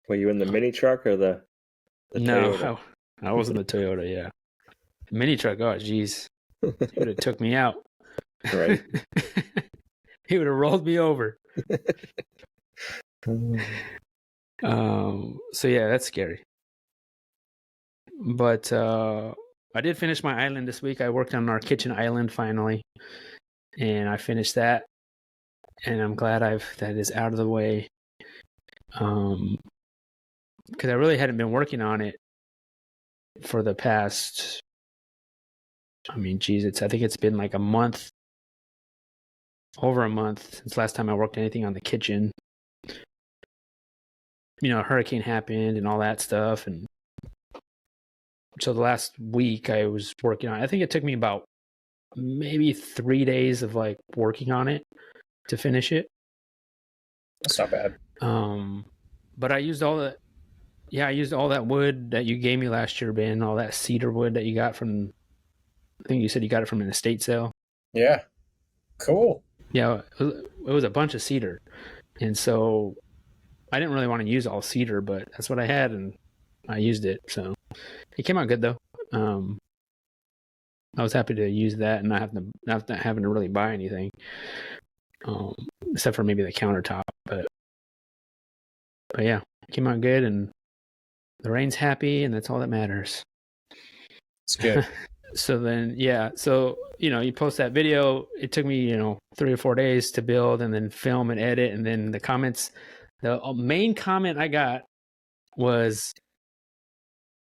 B: Were you in the mini truck or the Toyota?
A: No, I was in the Toyota, yeah. Mini truck, oh, geez. He would have took me out.
B: Right.
A: He would have rolled me over. So yeah, that's scary. But I did finish my island this week. I worked on our kitchen island finally, and I finished that, and I'm glad that is out of the way. Because I really hadn't been working on it for the past. I mean, geez, I think it's been like a month, over a month since last time I worked anything on the kitchen. A hurricane happened and all that stuff. And so the last week I was working on it. I think it took me about maybe 3 days of working on it to finish it.
C: That's not bad.
A: But I used all that wood that you gave me last year, Ben, all that cedar wood that you got from, I think you said you got it from an estate sale.
C: Yeah. Cool.
A: Yeah, it was a bunch of cedar. And so I didn't really want to use all cedar, but that's what I had, and I used it. So it came out good, though. I was happy to use that and not having to really buy anything, except for maybe the countertop. But yeah, it came out good, and the rain's happy, and that's all that matters.
C: It's good.
A: So then, yeah. So, you post that video. It took me, 3 or 4 days to build and then film and edit. And then the comments, the main comment I got was,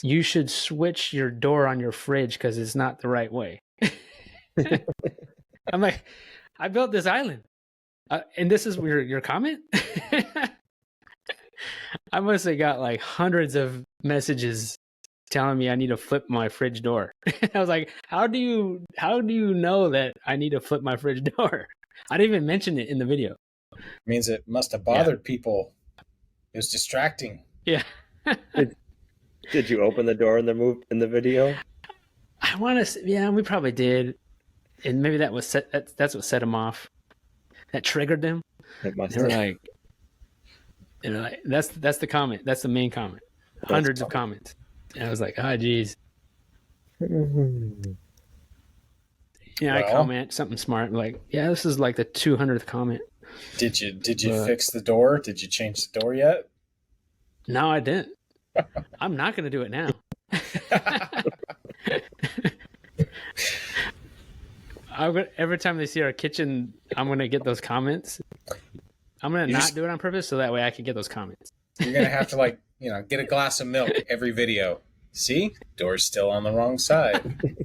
A: you should switch your door on your fridge because it's not the right way. I'm like, I built this island. And this is your comment? I must have got hundreds of messages telling me I need to flip my fridge door. I was like, how do you know that I need to flip my fridge door? I didn't even mention it in the video.
C: It means it must have bothered people. It was distracting.
A: Yeah.
B: Did you open the door in the video?
A: I want to. Yeah, we probably did, and maybe that's what set them off. That triggered them.
B: It must
A: They
B: have.
A: were like, that's the comment. That's the main comment. Hundreds of comments. And I was like, geez. Yeah, I
C: Well,
A: comment something smart like, yeah, this is like the 200th comment.
C: did you fix the door? Did you change the door yet?
A: No, I didn't. I'm not going to do it now. Every time they see our kitchen, I'm going to get those comments. I'm going to not do it on purpose so that way I can get those comments.
C: You're going to have to get a glass of milk every video. See? Door's still on the wrong side.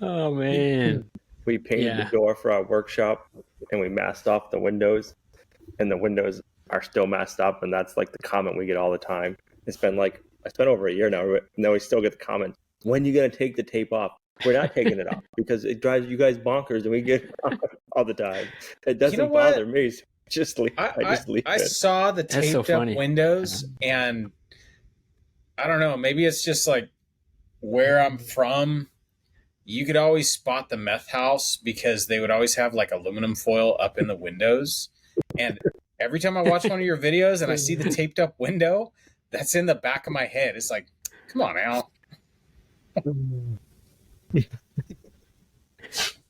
A: Oh, man.
B: We painted the door for our workshop and we masked off the windows, and the windows are still masked up, and that's like the comment we get all the time. It's been over a year now. Now we still get the comment, when are you going to take the tape off? We're not taking it off because it drives you guys bonkers, and we get it all the time. It doesn't bother me. So just leave. I just leave.
C: I saw the taped up windows, and I don't know. Maybe it's just like where I'm from. You could always spot the meth house because they would always have like aluminum foil up in the windows. And every time I watch one of your videos and I see the taped up window, that's in the back of my head. It's like, come on, Al.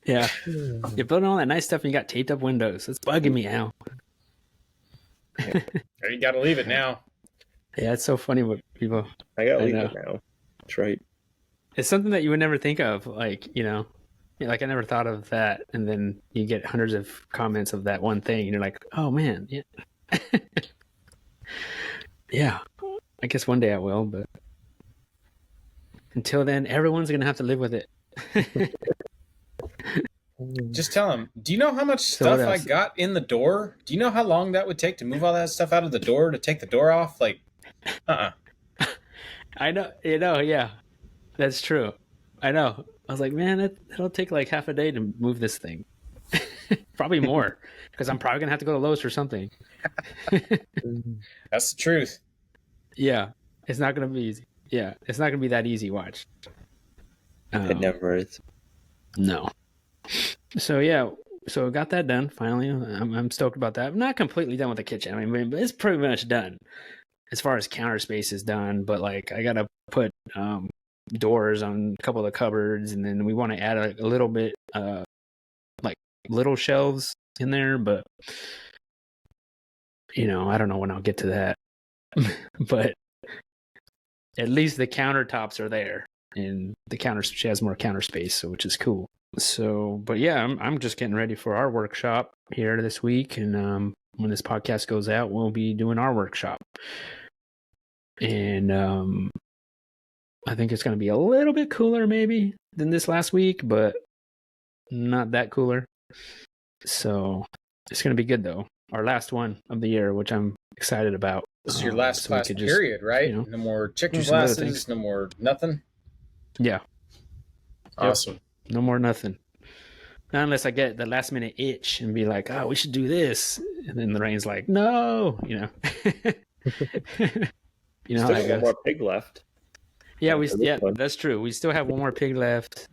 A: Yeah. You're building all that nice stuff and you got taped up windows. It's bugging me, Al.
C: You got to leave it now.
A: Yeah, it's so funny what people...
B: I got to leave it now. That's right.
A: It's something that you would never think of. Like, like I never thought of that. And then you get hundreds of comments of that one thing. And you're like, oh, man. Yeah. Yeah. I guess one day I will, but until then, everyone's going to have to live with it.
C: Just tell them, do you know how much stuff I got in the door? Do you know how long that would take to move all that stuff out of the door to take the door off? Like,
A: I know, yeah, that's true. I know. I was like, man, it'll take like half a day to move this thing. Probably more, because I'm probably going to have to go to Lowe's or something.
C: That's the truth.
A: Yeah, it's not going to be easy. Yeah, it's not going to be that easy, watch.
B: It never is.
A: No. So yeah, so got that done finally. I'm stoked about that. I'm not completely done with the kitchen. I mean, it's pretty much done as far as counter space is done. But like, I gotta put doors on a couple of the cupboards, and then we want to add a little bit, like little shelves in there. But I don't know when I'll get to that. But at least the countertops are there, and she has more counter space, so which is cool. So, but yeah, I'm just getting ready for our workshop here this week, and when this podcast goes out, we'll be doing our workshop, and I think it's going to be a little bit cooler maybe than this last week, but not that cooler. So it's going to be good though. Our last one of the year, which I'm excited about.
C: This is your last class period, right? No more chicken classes, no more nothing.
A: Yeah.
C: Awesome.
A: Yep. No more nothing. Not unless I get the last minute itch and be like, oh, we should do this. And then the rain's like, no,
B: Still
A: how it goes.
B: One more pig left.
A: Yeah, that's true. We still have one more pig left.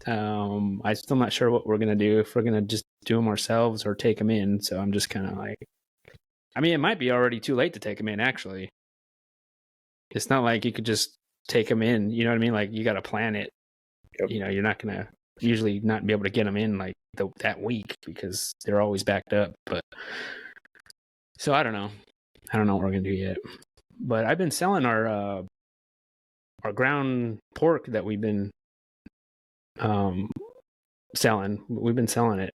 A: I'm still not sure what we're going to do, if we're going to just do them ourselves or take them in. So I'm just kind of like, I mean, it might be already too late to take them in, actually. It's not like you could just take them in. You know what I mean? Like, you got to plan it. Yep. You're not going to usually not be able to get them in like that week because they're always backed up. But so I don't know what we're going to do yet. But I've been selling our ground pork that we've been selling. We've been selling it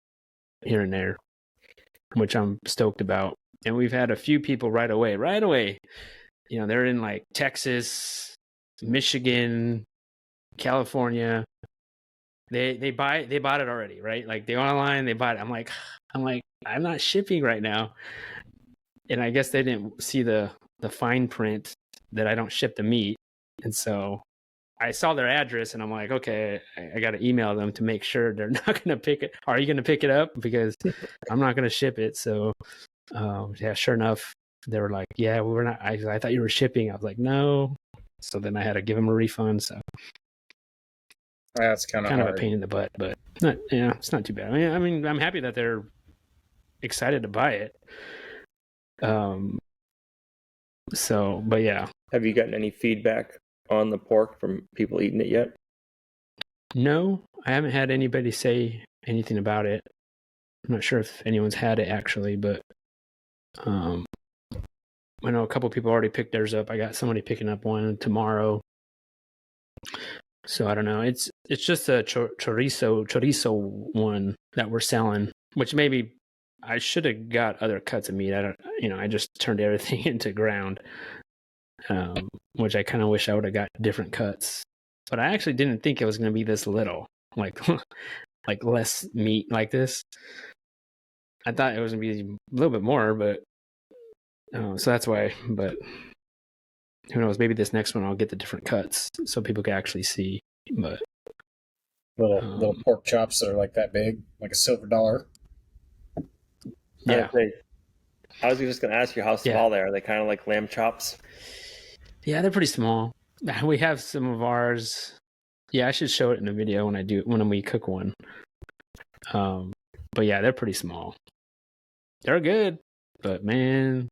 A: here and there, which I'm stoked about. And we've had a few people right away. They're in like Texas, Michigan, California. They bought it already, right? Like they went online, they bought it. I'm like, I'm not shipping right now. And I guess they didn't see the fine print that I don't ship the meat. And so I saw their address and I'm like, okay, I got to email them to make sure they're not going to pick it. Are you going to pick it up? Because I'm not going to ship it. So, yeah, sure enough, they were like, yeah, we were not. I thought you were shipping. I was like, no. So then I had to give them a refund. So
C: that's kind of
A: a pain in the butt, but it's not too bad. I mean, I'm happy that they're excited to buy it. So, but yeah.
B: Have you gotten any feedback on the pork from people eating it yet?
A: No, I haven't had anybody say anything about it. I'm not sure if anyone's had it actually, but I know a couple people already picked theirs up. I got somebody picking up one tomorrow. So I don't know. It's just a chorizo one that we're selling, which maybe I should have got other cuts of meat. I just turned everything into ground, which I kind of wish I would have got different cuts. But I actually didn't think it was going to be this little, like less meat like this. I thought it was going to be a little bit more, but so that's why. But who knows? Maybe this next one I'll get the different cuts so people can actually see. But
C: little pork chops that are like that big, like a silver dollar.
A: Yeah.
B: I was just going to ask you how small they are. Are they kind of like lamb chops?
A: Yeah, they're pretty small. We have some of ours. Yeah, I should show it in a video when we cook one. But yeah, they're pretty small. They're good, but man,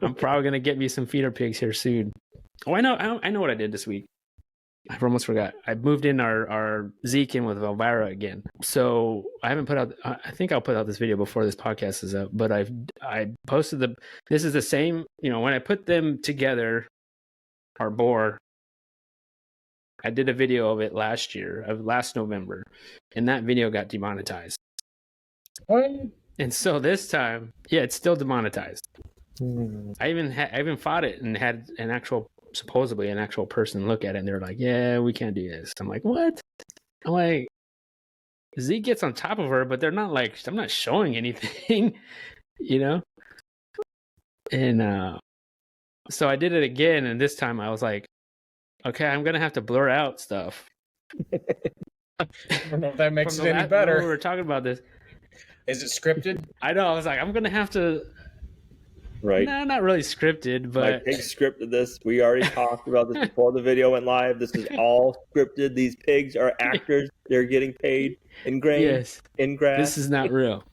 A: I'm probably gonna get me some feeder pigs here soon. Oh, I know what I did this week. I almost forgot. I moved in our Zeke in with Elvira again. So I haven't put out. I think I'll put out this video before this podcast is up. But I posted This is the same. When I put them together, our boar. I did a video of it last November, and that video got demonetized.
C: What?
A: And so this time, yeah, it's still demonetized. I even fought it and had supposedly an actual person look at it, and they're like, "Yeah, we can't do this." I'm like, "What?" I'm like, Z gets on top of her, but they're not like, I'm not showing anything, And so I did it again, and this time I was like, okay, I'm gonna have to blur out stuff.
C: I don't know if that makes it any better.
A: We were talking about this.
C: Is it scripted?
A: I know. I was like, I'm gonna have to.
B: Right.
A: No, not really scripted, but
B: My pig scripted this. We already talked about this before the video went live. This is all scripted. These pigs are actors. They're getting paid in grain,
A: yes,
B: in grass.
A: This is not real.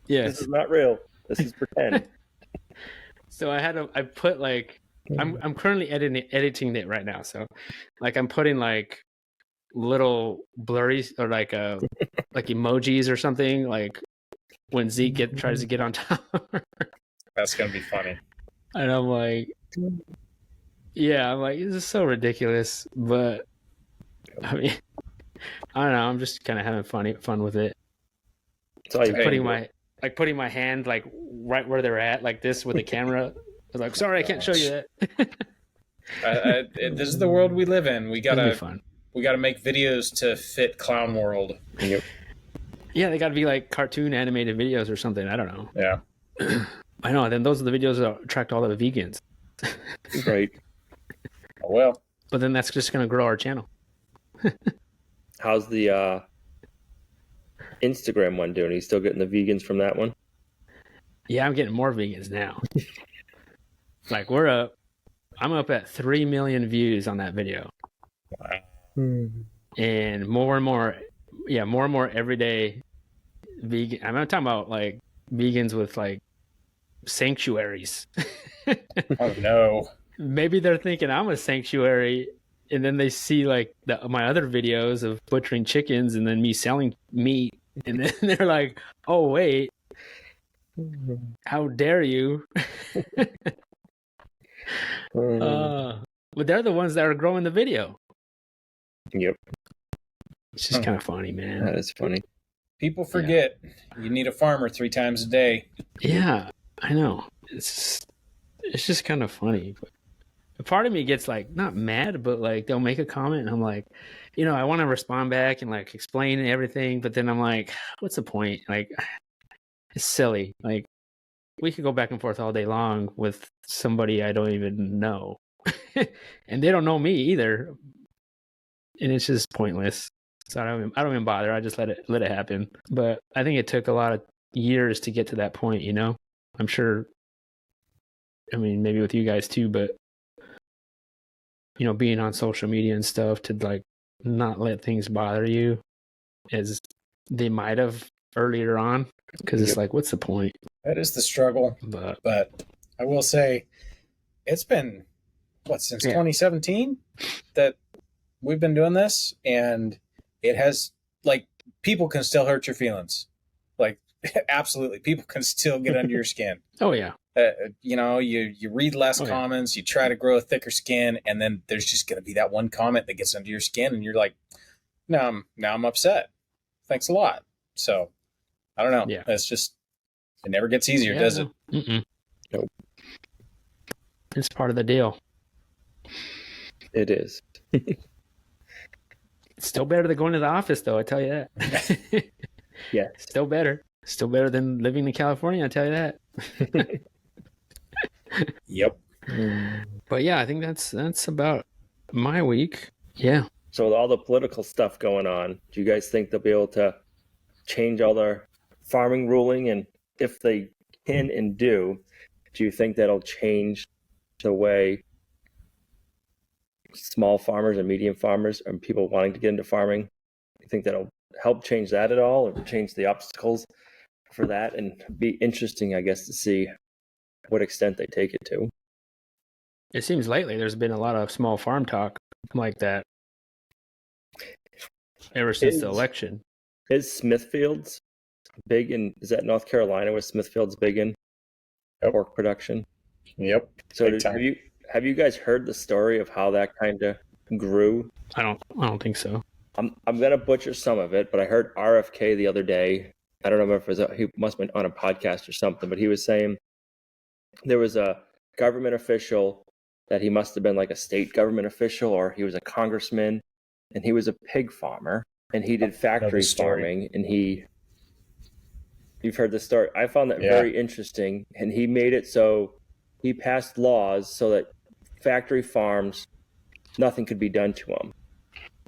A: Yes,
B: this is not real. This is pretend.
A: So I put like. I'm currently editing it right now, so like I'm putting like little blurry or like emojis or something, like when Zeke tries to get on top of her.
C: That's gonna be funny.
A: And I'm like, this is so ridiculous, but I mean, I don't know. I'm just kind of having fun with it.
B: It's all
A: putting my hand like right where they're at, like this with the camera. I was like, sorry, I can't show you that.
C: This is the world we live in. We gotta make videos to fit clown world.
B: Yep.
A: Yeah, they gotta be like cartoon animated videos or something. I don't know.
C: Yeah.
A: I know. Then those are the videos that attract all the vegans.
B: Right.
C: Oh, well.
A: But then that's just gonna grow our channel.
B: How's the Instagram one doing? Are you still getting the vegans from that one?
A: Yeah, I'm getting more vegans now. Like I'm up at 3 million views on that video.
C: Wow.
A: And more and more every day. Vegan. I'm not talking about like vegans with like sanctuaries.
C: Oh no.
A: Maybe they're thinking I'm a sanctuary, and then they see like my other videos of butchering chickens and then me selling meat, and then they're like, "Oh wait, how dare you?" But they're the ones that are growing the video.
B: Yep.
A: It's just kind of funny, man.
B: That is funny.
C: People forget you need a farmer 3 times a day.
A: Yeah, I know. It's just kind of funny. But a part of me gets like not mad, but like they'll make a comment, and I'm like, I want to respond back and like explain everything, but then I'm like, what's the point? Like, it's silly. Like, we could go back and forth all day long with somebody I don't even know, and they don't know me either, and it's just pointless. So I don't even bother. I just let it happen. But I think it took a lot of years to get to that point. I'm sure. I mean, maybe with you guys too, but being on social media and stuff to like not let things bother you as they might have earlier on, because it's like, what's the point?
C: That is the struggle. But I will say, it's been since 2017 that we've been doing this, and it has, like, people can still hurt your feelings. Like, absolutely. People can still get under your skin.
A: Oh yeah.
C: You read less comments, you try to grow a thicker skin, and then there's just going to be that one comment that gets under your skin, and you're like, now I'm upset. Thanks a lot. So, I don't know.
A: Yeah.
C: It's just, it never gets easier, does it?
A: Mm-mm.
B: Nope.
A: It's part of the deal.
B: It is.
A: It's still better than going to the office, though. I tell you that.
B: Yeah.
A: Still better. Still better than living in California. I tell you that.
C: Yep.
A: But yeah, I think that's about my week. Yeah.
B: So with all the political stuff going on, do you guys think they'll be able to change all their farming ruling? And if they can and do you think that'll change the way small farmers and medium farmers and people wanting to get into farming? Do you think that'll help change that at all, or change the obstacles for that? And be interesting, I guess, to see what extent they take it to.
A: It seems lately there's been a lot of small farm talk like that ever since the election.
B: Is Smithfield's big in, is that North Carolina where Smithfield's big in pork production?
C: Yep.
B: So have you guys heard the story of how that kind of grew?
A: I don't think so.
B: I'm gonna butcher some of it, but I heard RFK the other day. I don't know if it was he must have been on a podcast or something, but he was saying there was a government official that he must have been like a state government official, or he was a congressman, and he was a pig farmer, and he did factory farming, and you've heard the story. I found that very interesting, and he made it so he passed laws so that factory farms, nothing could be done to them.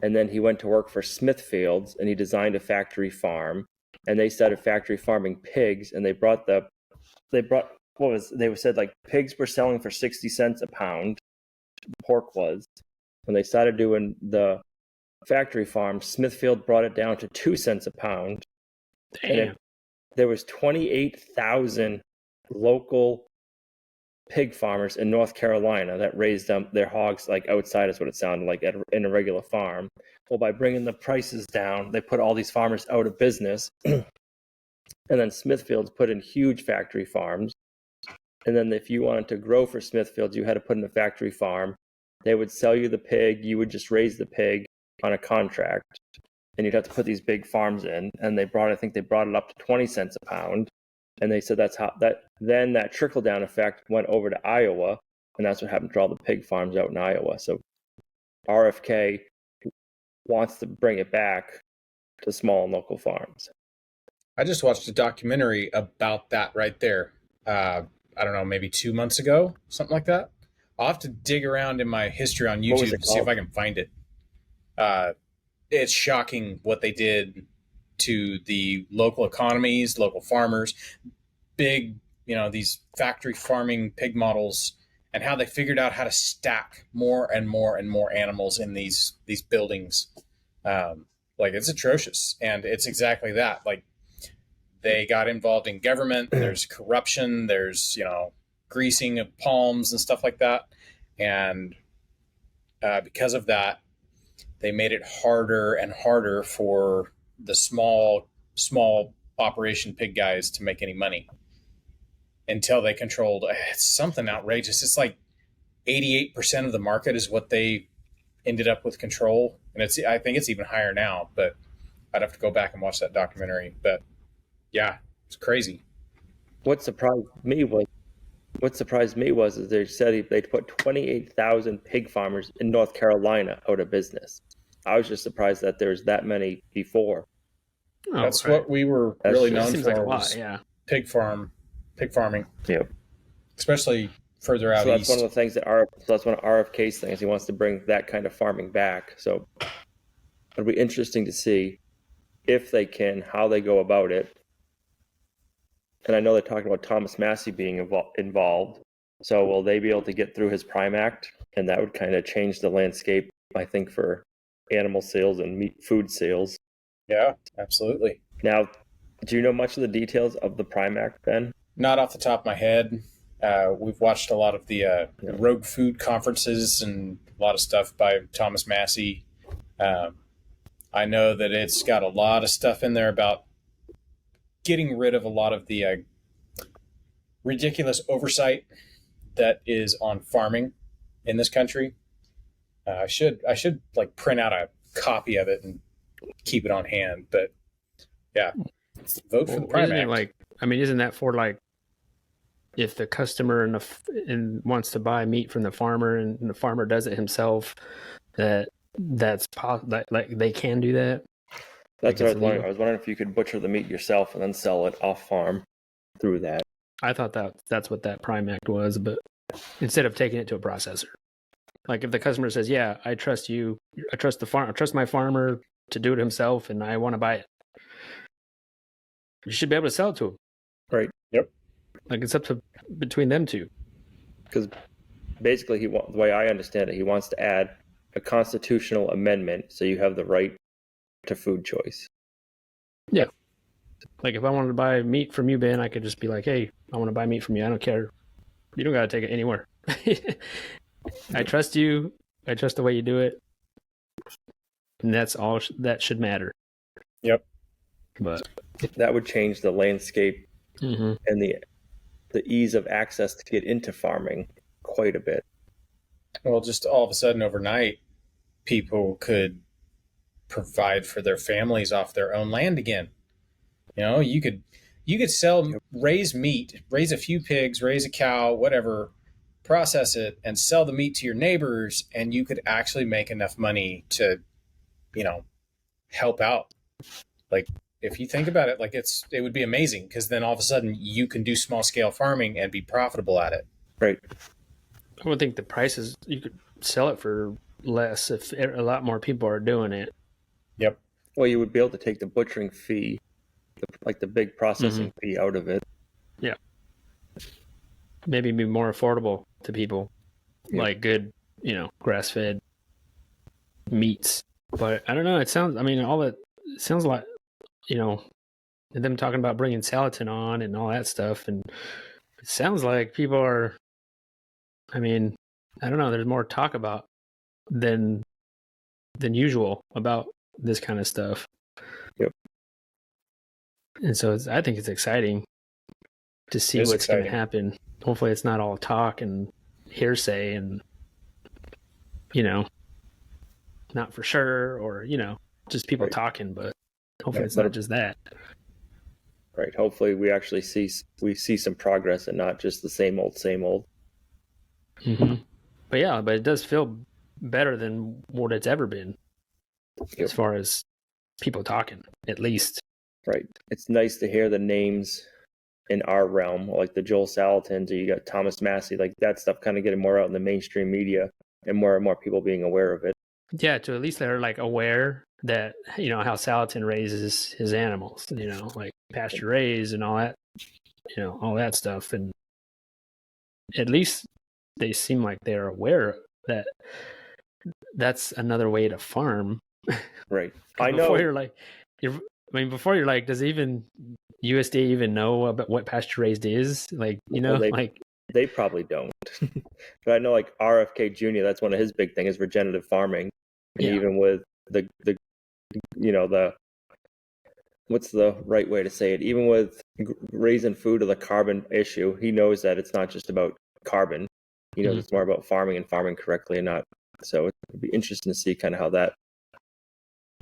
B: And then he went to work for Smithfield's, and he designed a factory farm, and they started factory farming pigs, and they said like pigs were selling for 60 cents a pound, pork was. When they started doing the factory farm, Smithfield brought it down to 2 cents a pound.
A: Damn.
B: There was 28,000 local pig farmers in North Carolina that raised their hogs like outside, is what it sounded like, in a regular farm. Well, by bringing the prices down, they put all these farmers out of business. And then Smithfield's put in huge factory farms. And then if you wanted to grow for Smithfield's, you had to put in a factory farm. They would sell you the pig. You would just raise the pig on a contract. And you'd have to put these big farms in. And I think they brought it up to 20 cents a pound. And they said then that trickle-down effect went over to Iowa. And that's what happened to all the pig farms out in Iowa. So RFK wants to bring it back to small and local farms.
C: I just watched a documentary about that right there. I don't know, maybe 2 months ago, something like that. I'll have to dig around in my history on YouTube to see if I can find it. It's shocking what they did to the local economies, local farmers, big, these factory farming pig models, and how they figured out how to stack more and more and more animals in these buildings. Like, it's atrocious. And it's exactly that. Like, they got involved in government. There's corruption. There's, greasing of palms and stuff like that. And because of that, they made it harder and harder for the small operation pig guys to make any money until they controlled. It's something outrageous. It's like 88% of the market is what they ended up with control. And I think it's even higher now, but I'd have to go back and watch that documentary. But yeah, it's crazy.
B: What surprised me was that they said they put 28,000 pig farmers in North Carolina out of business. I was just surprised that there's that many before.
C: Oh, that's what we were really known for.
A: Like a lot, yeah.
C: Pig farming.
B: Yeah.
C: Especially further out
B: east. That's
C: east.
B: one of the things that's one of RFK's things. He wants to bring that kind of farming back. So it'll be interesting to see if they can, how they go about it. And I know they're talking about Thomas Massey being involved. So will they be able to get through his Prime Act? And that would kind of change the landscape, I think, for animal sales and food sales.
C: Yeah, absolutely.
B: Now, do you know much of the details of the Prime Act, Ben?
C: Not off the top of my head. We've watched a lot of the rogue food conferences and a lot of stuff by Thomas Massey. I I know that it's got a lot of stuff in there about getting rid of a lot of the ridiculous oversight that is on farming in this country. I should like print out a copy of it and keep it on hand. But yeah, vote for the Prime
A: Isn't it
C: Act.
A: like, I mean, isn't that for like if the customer and wants to buy meat from the farmer and the farmer does it himself, that's like they can do that?
B: That's
A: Like
B: what I
A: it's
B: was wondering.
A: legal?
B: I was wondering if you could butcher the meat yourself and then sell it off farm through that.
A: I thought that's what that Prime Act was, but instead of taking it to a processor. Like if the customer says, "Yeah, I trust you. I trust I trust my farmer to do it himself, and I want to buy it," you should be able to sell it to him.
B: Right.
C: Yep.
A: Like it's up to between them two.
B: Because basically, the way I understand it, he wants to add a constitutional amendment so you have the right to food choice.
A: Yeah. Like if I wanted to buy meat from you, Ben, I could just be like, "Hey, I want to buy meat from you. I don't care. You don't got to take it anywhere. I trust you. I trust the way you do it, and that's all that should matter."
C: Yep.
A: But
B: That would change the landscape and the ease of access to get into farming quite a bit.
C: Well, just all of a sudden overnight, people could provide for their families off their own land again. You know, you could raise meat, raise a few pigs, raise a cow, whatever, process it and sell the meat to your neighbors, and you could actually make enough money to, help out. Like if you think about it, like it would be amazing because then all of a sudden you can do small scale farming and be profitable at it.
B: Right.
A: I would think the prices, you could sell it for less if a lot more people are doing it.
C: Yep.
B: Well, you would be able to take the butchering fee, like the big processing fee out of it.
A: Yeah. Maybe be more affordable to people, like good, grass-fed meats. But I don't know. It sounds like, them talking about bringing Salatin on and all that stuff. And it sounds like people are, I don't know. There's more talk about than usual about this kind of stuff.
B: Yep.
A: And so I think it's exciting to see what's going to happen. Hopefully it's not all talk and hearsay and, not for sure or, just people talking, but hopefully it's not just that.
B: Right. Hopefully we actually see some progress and not just the same old, same old.
A: Mm-hmm. But it does feel better than what it's ever been as far as people talking, at least. Right.
B: It's nice to hear the names in our realm, like the Joel Salatins, or you got Thomas Massey, like that stuff kind of getting more out in the mainstream media and more people being aware of it.
A: Yeah, to at least they're like aware that, how Salatin raises his animals, like Pasture-raised and all that, all that stuff. And at least they seem like they're aware that that's another way to farm.
B: Right. I know.
A: Before you're like, does even USDA even know about what pasture-raised is? Like,
B: they probably don't. But I know like RFK Jr., that's one of his big things is regenerative farming. And even with the what's the right way to say it? Even with raising food or the carbon issue, he knows that it's not just about carbon. He knows it's more about farming and farming correctly and not. So it'd be interesting to see kind of how that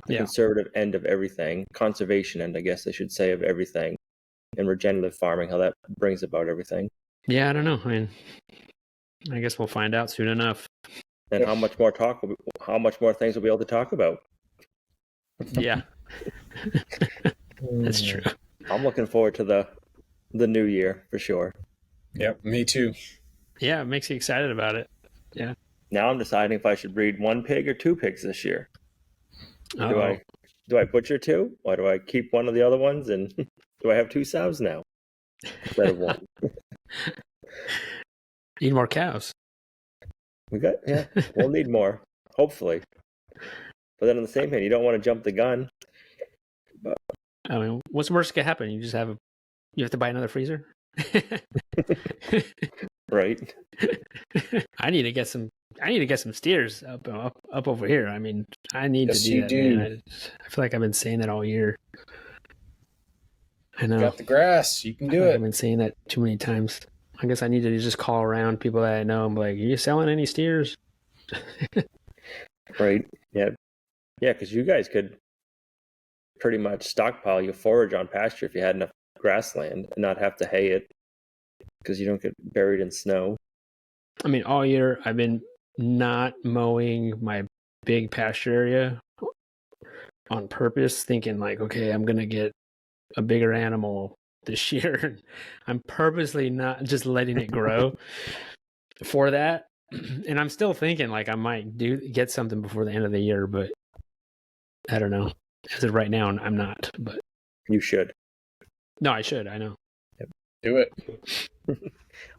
B: conservative end of everything, conservation end, I guess I should say, of everything, and regenerative farming, how that brings about everything.
A: Yeah, I don't know. I guess we'll find out soon enough.
B: And how much more things we'll be able to talk about.
A: Yeah. That's true.
B: I'm looking forward to the new year for sure.
C: Yep, me too.
A: Yeah, it makes you excited about it. Yeah.
B: Now I'm deciding if I should breed 1 pig or 2 pigs this year.
A: Uh-oh.
B: Do I butcher 2? Or do I keep one of the other ones? And do I have 2 sows now instead of 1?
A: Need more cows.
B: We'll need more, hopefully. But then on the same hand, you don't want to jump the gun. But
A: what's the worst that could happen? You have to buy another freezer?
B: Right?
A: I need to get some. I need to get some steers up over here. I mean, I need
C: Yes,
A: to do
C: you
A: that,
C: do.
A: man. I feel like I've been saying that all year. I know.
C: Got the grass. You can
A: I
C: do
A: feel like I've
C: it.
A: been saying that too many times. I guess I need to just call around people that I know and be like, "Are you selling any steers?"
B: Right? Yeah. Yeah, because you guys could pretty much stockpile your forage on pasture if you had enough grassland and not have to hay it because you don't get buried in snow.
A: I mean, all year I've been not mowing my big pasture area on purpose, thinking like, okay, I'm gonna get a bigger animal this year. I'm purposely not just letting it grow for that. And I'm still thinking like I might get something before the end of the year, but I don't know. As of right now, I'm not. But
B: You should.
A: no, I should. I know.
C: Do it.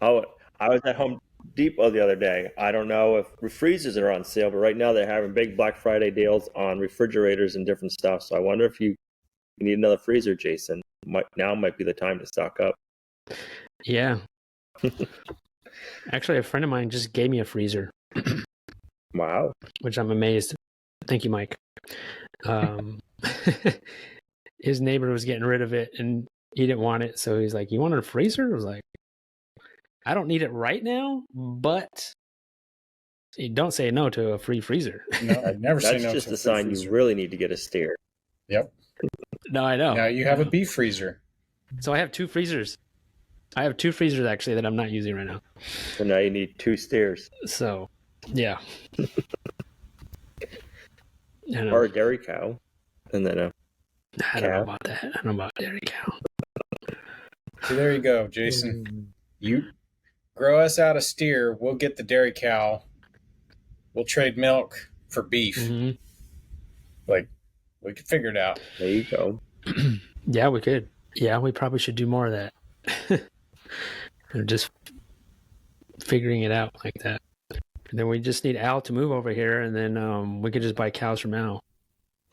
B: Oh, I was at Home Depot the other day. I don't know if freezers are on sale, but right now they're having big Black Friday deals on refrigerators and different stuff. So I wonder if you need another freezer, Jason. Now might be the time to stock up.
A: Yeah. Actually, a friend of mine just gave me a freezer.
B: Wow.
A: Which I'm amazed. Thank you, Mike. His neighbor was getting rid of it and he didn't want it. So he's like, "You want a freezer?" I was like, "I don't need it right now, but you don't say no to a free freezer."
C: No, I'd never say
B: That's
C: no
B: just
C: to
B: a sign
C: freezer.
B: you really need to get a steer.
C: Yep.
A: No, I know.
C: Now you have a beef freezer.
A: So I have two freezers. I have two freezers actually that I'm not using right now.
B: So now you need 2 steers.
A: So, yeah. I know.
B: Or a dairy cow. And then
A: I don't know about that. I don't know about dairy cow.
C: So there you go, Jason. You grow us out a steer. We'll get the dairy cow. We'll trade milk for beef.
A: Mm-hmm.
C: Like, we could figure it out.
B: there you go.
A: Yeah, we could. Yeah, we probably should do more of that. Just figuring it out like that. And then we just need Al to move over here, and then we could just buy cows from Al.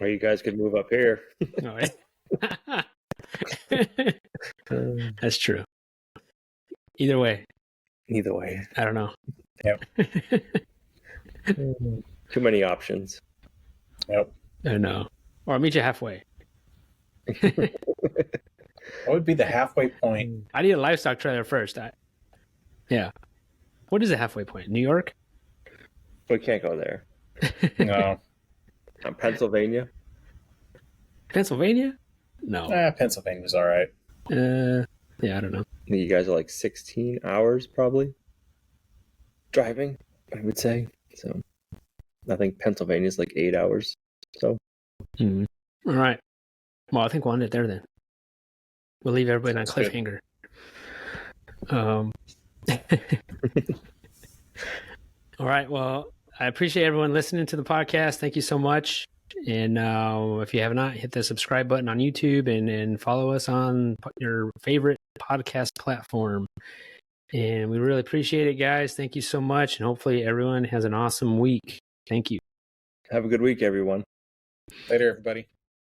B: Or you guys could move up here.
A: Oh, that's true. Either way,
B: Either way.
A: I don't know.
C: Yep.
B: Too many options.
C: Yep.
A: I know. Or I'll meet you halfway.
C: What would be the halfway point?
A: I need a livestock trailer first. Yeah. What is the halfway point? New York?
B: We can't go there.
C: No.
B: Pennsylvania?
A: Pennsylvania? No.
C: Pennsylvania's all right.
A: Yeah, I don't know.
B: You guys are like 16 hours probably driving, I would say. So I think Pennsylvania's like 8 hours. So
A: Mm-hmm. All right. Well, I think we'll end it there then. We'll leave everybody on a
C: Sounds
A: cliffhanger. All right. Well, I appreciate everyone listening to the podcast. Thank you so much. And if you have not, hit the subscribe button on YouTube and follow us on your favorite podcast platform. And we really appreciate it, guys. Thank you so much. And hopefully everyone has an awesome week. Thank you.
B: have a good week, everyone.
C: Later, everybody.